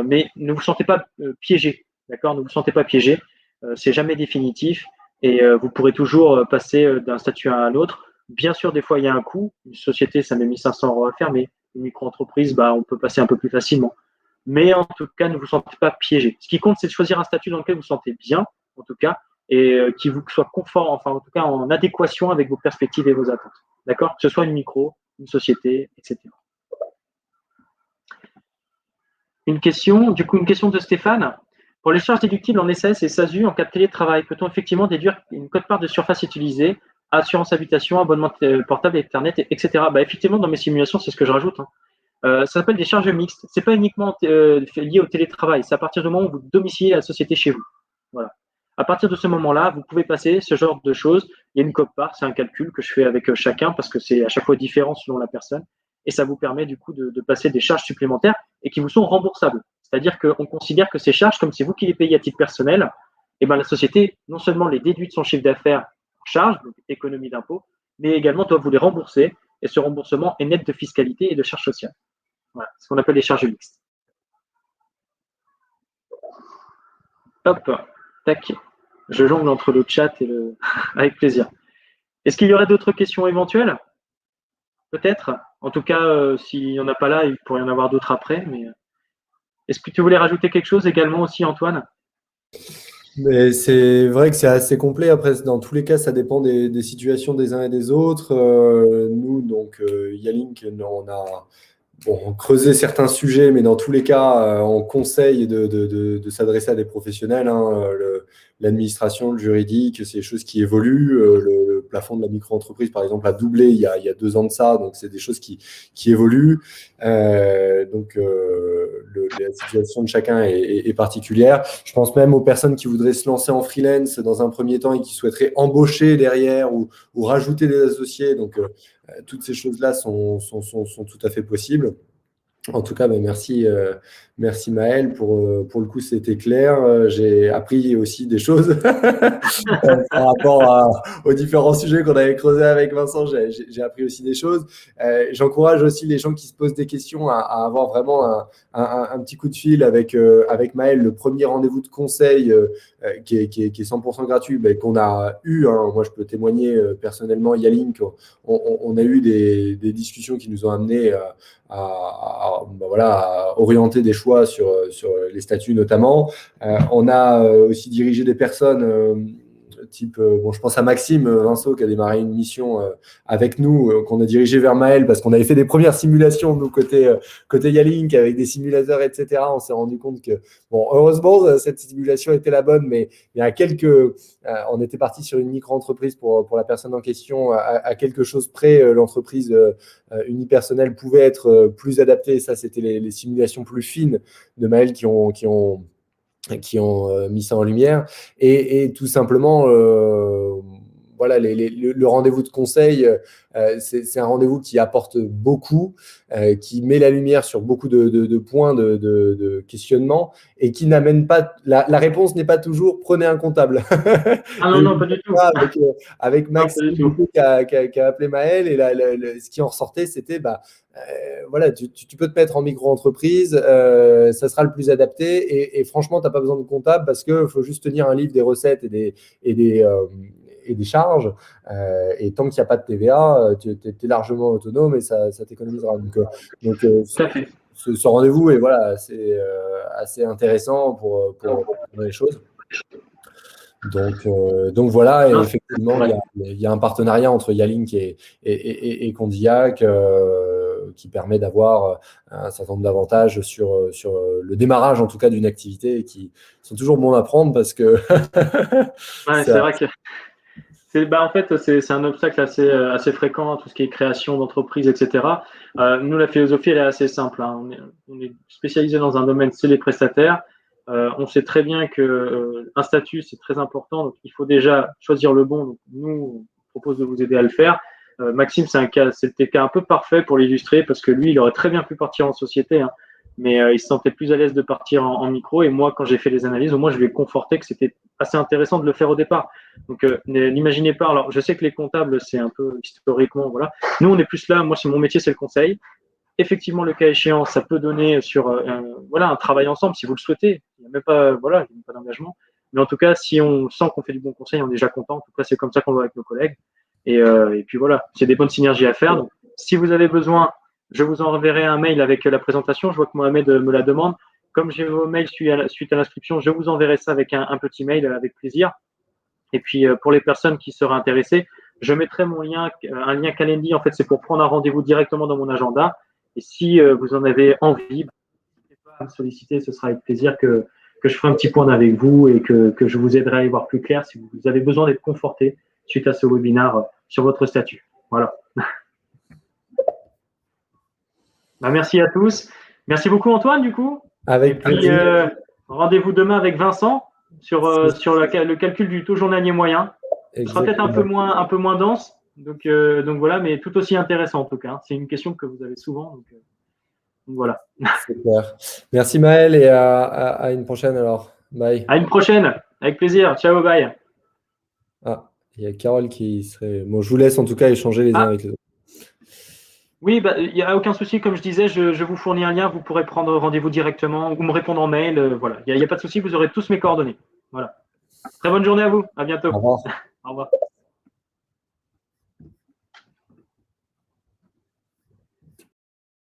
mais ne vous sentez pas piégé, d'accord? Ne vous sentez pas piégé. C'est jamais définitif et vous pourrez toujours passer d'un statut à un autre. Bien sûr, des fois, il y a un coût. Une société, ça met 1 500 euros à faire, mais une micro-entreprise, on peut passer un peu plus facilement. Mais en tout cas, ne vous sentez pas piégé. Ce qui compte, c'est de choisir un statut dans lequel vous vous sentez bien, en tout cas, et qui vous soit confort, enfin, en tout cas, en adéquation avec vos perspectives et vos attentes. D'accord? Que ce soit une micro, une société, etc. Une question de Stéphane. Pour les charges déductibles en SAS et SASU en cas de télétravail, peut-on effectivement déduire une quote-part de surface utilisée, assurance habitation, abonnement portable, Ethernet, etc. Effectivement, dans mes simulations, c'est ce que je rajoute. Ça s'appelle des charges mixtes. C'est pas uniquement lié au télétravail. C'est à partir du moment où vous domiciliez la société chez vous. Voilà. À partir de ce moment-là, vous pouvez passer ce genre de choses. Il y a une quote-part, c'est un calcul que je fais avec chacun parce que c'est à chaque fois différent selon la personne. Et ça vous permet du coup de passer des charges supplémentaires et qui vous sont remboursables. C'est-à-dire qu'on considère que ces charges, comme c'est vous qui les payez à titre personnel, la société non seulement les déduit de son chiffre d'affaires en charge, donc économie d'impôt, mais également doit vous les rembourser. Et ce remboursement est net de fiscalité et de charges sociales. Voilà, ce qu'on appelle les charges mixtes. Hop, tac. Je jongle entre le chat et le. Avec plaisir. Est-ce qu'il y aurait d'autres questions éventuelles? Peut-être. En tout cas, s'il n'y en a pas là, il pourrait y en avoir d'autres après. Mais est-ce que tu voulais rajouter quelque chose également aussi, Antoine? Mais c'est vrai que c'est assez complet. Après, dans tous les cas, ça dépend des situations des uns et des autres. Nous, donc, Yalink, on a creusé certains sujets, mais dans tous les cas, on conseille de s'adresser à des professionnels. L'administration, le juridique, c'est des choses qui évoluent. Le plafond de la micro-entreprise, par exemple, a doublé il y a 2 ans de ça. Donc, c'est des choses qui évoluent. la situation de chacun est particulière. Je pense même aux personnes qui voudraient se lancer en freelance dans un premier temps et qui souhaiteraient embaucher derrière ou rajouter des associés. Donc, toutes ces choses-là sont tout à fait possibles. En tout cas, merci, merci Maël. Pour le coup, c'était clair. J'ai appris aussi des choses par rapport aux différents sujets qu'on avait creusés avec Vincent. J'ai appris aussi des choses. J'encourage aussi les gens qui se posent des questions à avoir vraiment un petit coup de fil avec Maël. Le premier rendez-vous de conseil qui est 100% gratuit, qu'on a eu. Moi, je peux témoigner personnellement, Yaling, on a eu des discussions qui nous ont amenés à orienter des choix sur les statuts notamment. On a aussi dirigé des personnes type, je pense à Maxime Vinceau qui a démarré une mission avec nous, qu'on a dirigé vers Maël parce qu'on avait fait des premières simulations nous côté Yalink avec des simulateurs, etc. On s'est rendu compte que, heureusement, cette simulation était la bonne, mais il y a on était parti sur une micro-entreprise pour la personne en question. À quelque chose près, l'entreprise unipersonnelle pouvait être plus adaptée. Et ça, c'était les simulations plus fines de Maël qui ont mis ça en lumière. Et tout simplement, le rendez-vous de conseil, c'est un rendez-vous qui apporte beaucoup, qui met la lumière sur beaucoup de points de questionnement et qui n'amène pas… La réponse n'est pas toujours « prenez un comptable ». Ah non, pas du tout. Avec Max qui a appelé Maël, et ce qui en ressortait, c'était tu peux te mettre en micro-entreprise, ça sera le plus adapté, et franchement, tu n'as pas besoin de comptable parce qu'il faut juste tenir un livre des recettes et des charges, et tant qu'il n'y a pas de TVA, tu es largement autonome et ça t'économisera. Donc ce rendez-vous est c'est assez intéressant pour les choses. Donc voilà, et effectivement, il y a un partenariat entre Yalink et Condillac qui permet d'avoir un certain nombre d'avantages sur le démarrage, en tout cas, d'une activité, et qui sont toujours bons à prendre parce que… c'est vrai que en fait, c'est un obstacle assez fréquent, tout ce qui est création d'entreprise, etc. Nous, la philosophie, elle est assez simple. On est spécialisé dans un domaine, c'est les prestataires. On sait très bien qu'un statut, c'est très important. Donc, il faut déjà choisir le bon. Donc, nous, on propose de vous aider à le faire. Maxime, c'était le cas un peu parfait pour l'illustrer parce que lui, il aurait très bien pu partir en société, mais il se sentait plus à l'aise de partir en micro. Et moi, quand j'ai fait les analyses, au moins, je lui ai conforté que c'était assez intéressant de le faire au départ. Donc, n'imaginez pas. Alors, je sais que les comptables, c'est un peu historiquement, voilà. Nous, on est plus là. Moi, mon métier, c'est le conseil. Effectivement, le cas échéant, ça peut donner sur un travail ensemble si vous le souhaitez. Il n'y a même pas, d'engagement. Mais en tout cas, si on sent qu'on fait du bon conseil, on est déjà content. En tout cas, c'est comme ça qu'on va avec nos collègues. Et puis voilà, c'est des bonnes synergies à faire. Donc, si vous avez besoin, je vous enverrai un mail avec la présentation. Je vois que Mohamed me la demande. Comme j'ai vos mails suite à l'inscription, je vous enverrai ça avec un petit mail avec plaisir. Et puis, pour les personnes qui seraient intéressées, je mettrai un lien Calendly. En fait, c'est pour prendre un rendez-vous directement dans mon agenda. Et si vous en avez envie, n'hésitez pas à me solliciter. Ce sera avec plaisir que je ferai un petit point avec vous et que je vous aiderai à y voir plus clair si vous avez besoin d'être conforté suite à ce webinaire sur votre statut. Voilà. Merci à tous. Merci beaucoup, Antoine, du coup. Avec plaisir. Rendez-vous demain avec Vincent sur le calcul du taux journalier moyen. Ce sera peut-être un peu moins dense. Donc voilà, mais tout aussi intéressant en tout cas. C'est une question que vous avez souvent. Donc voilà. C'est clair. Merci Maël, et à une prochaine alors. Bye. À une prochaine. Avec plaisir. Ciao, bye. Ah, il y a Carole qui serait… Bon, je vous laisse en tout cas échanger les uns avec les autres. Oui, il n'y a aucun souci. Comme je disais, je vous fournis un lien. Vous pourrez prendre rendez-vous directement ou me répondre en mail. Voilà. Il n'y a pas de souci. Vous aurez tous mes coordonnées. Voilà. Très bonne journée à vous. À bientôt. Au revoir. Au revoir.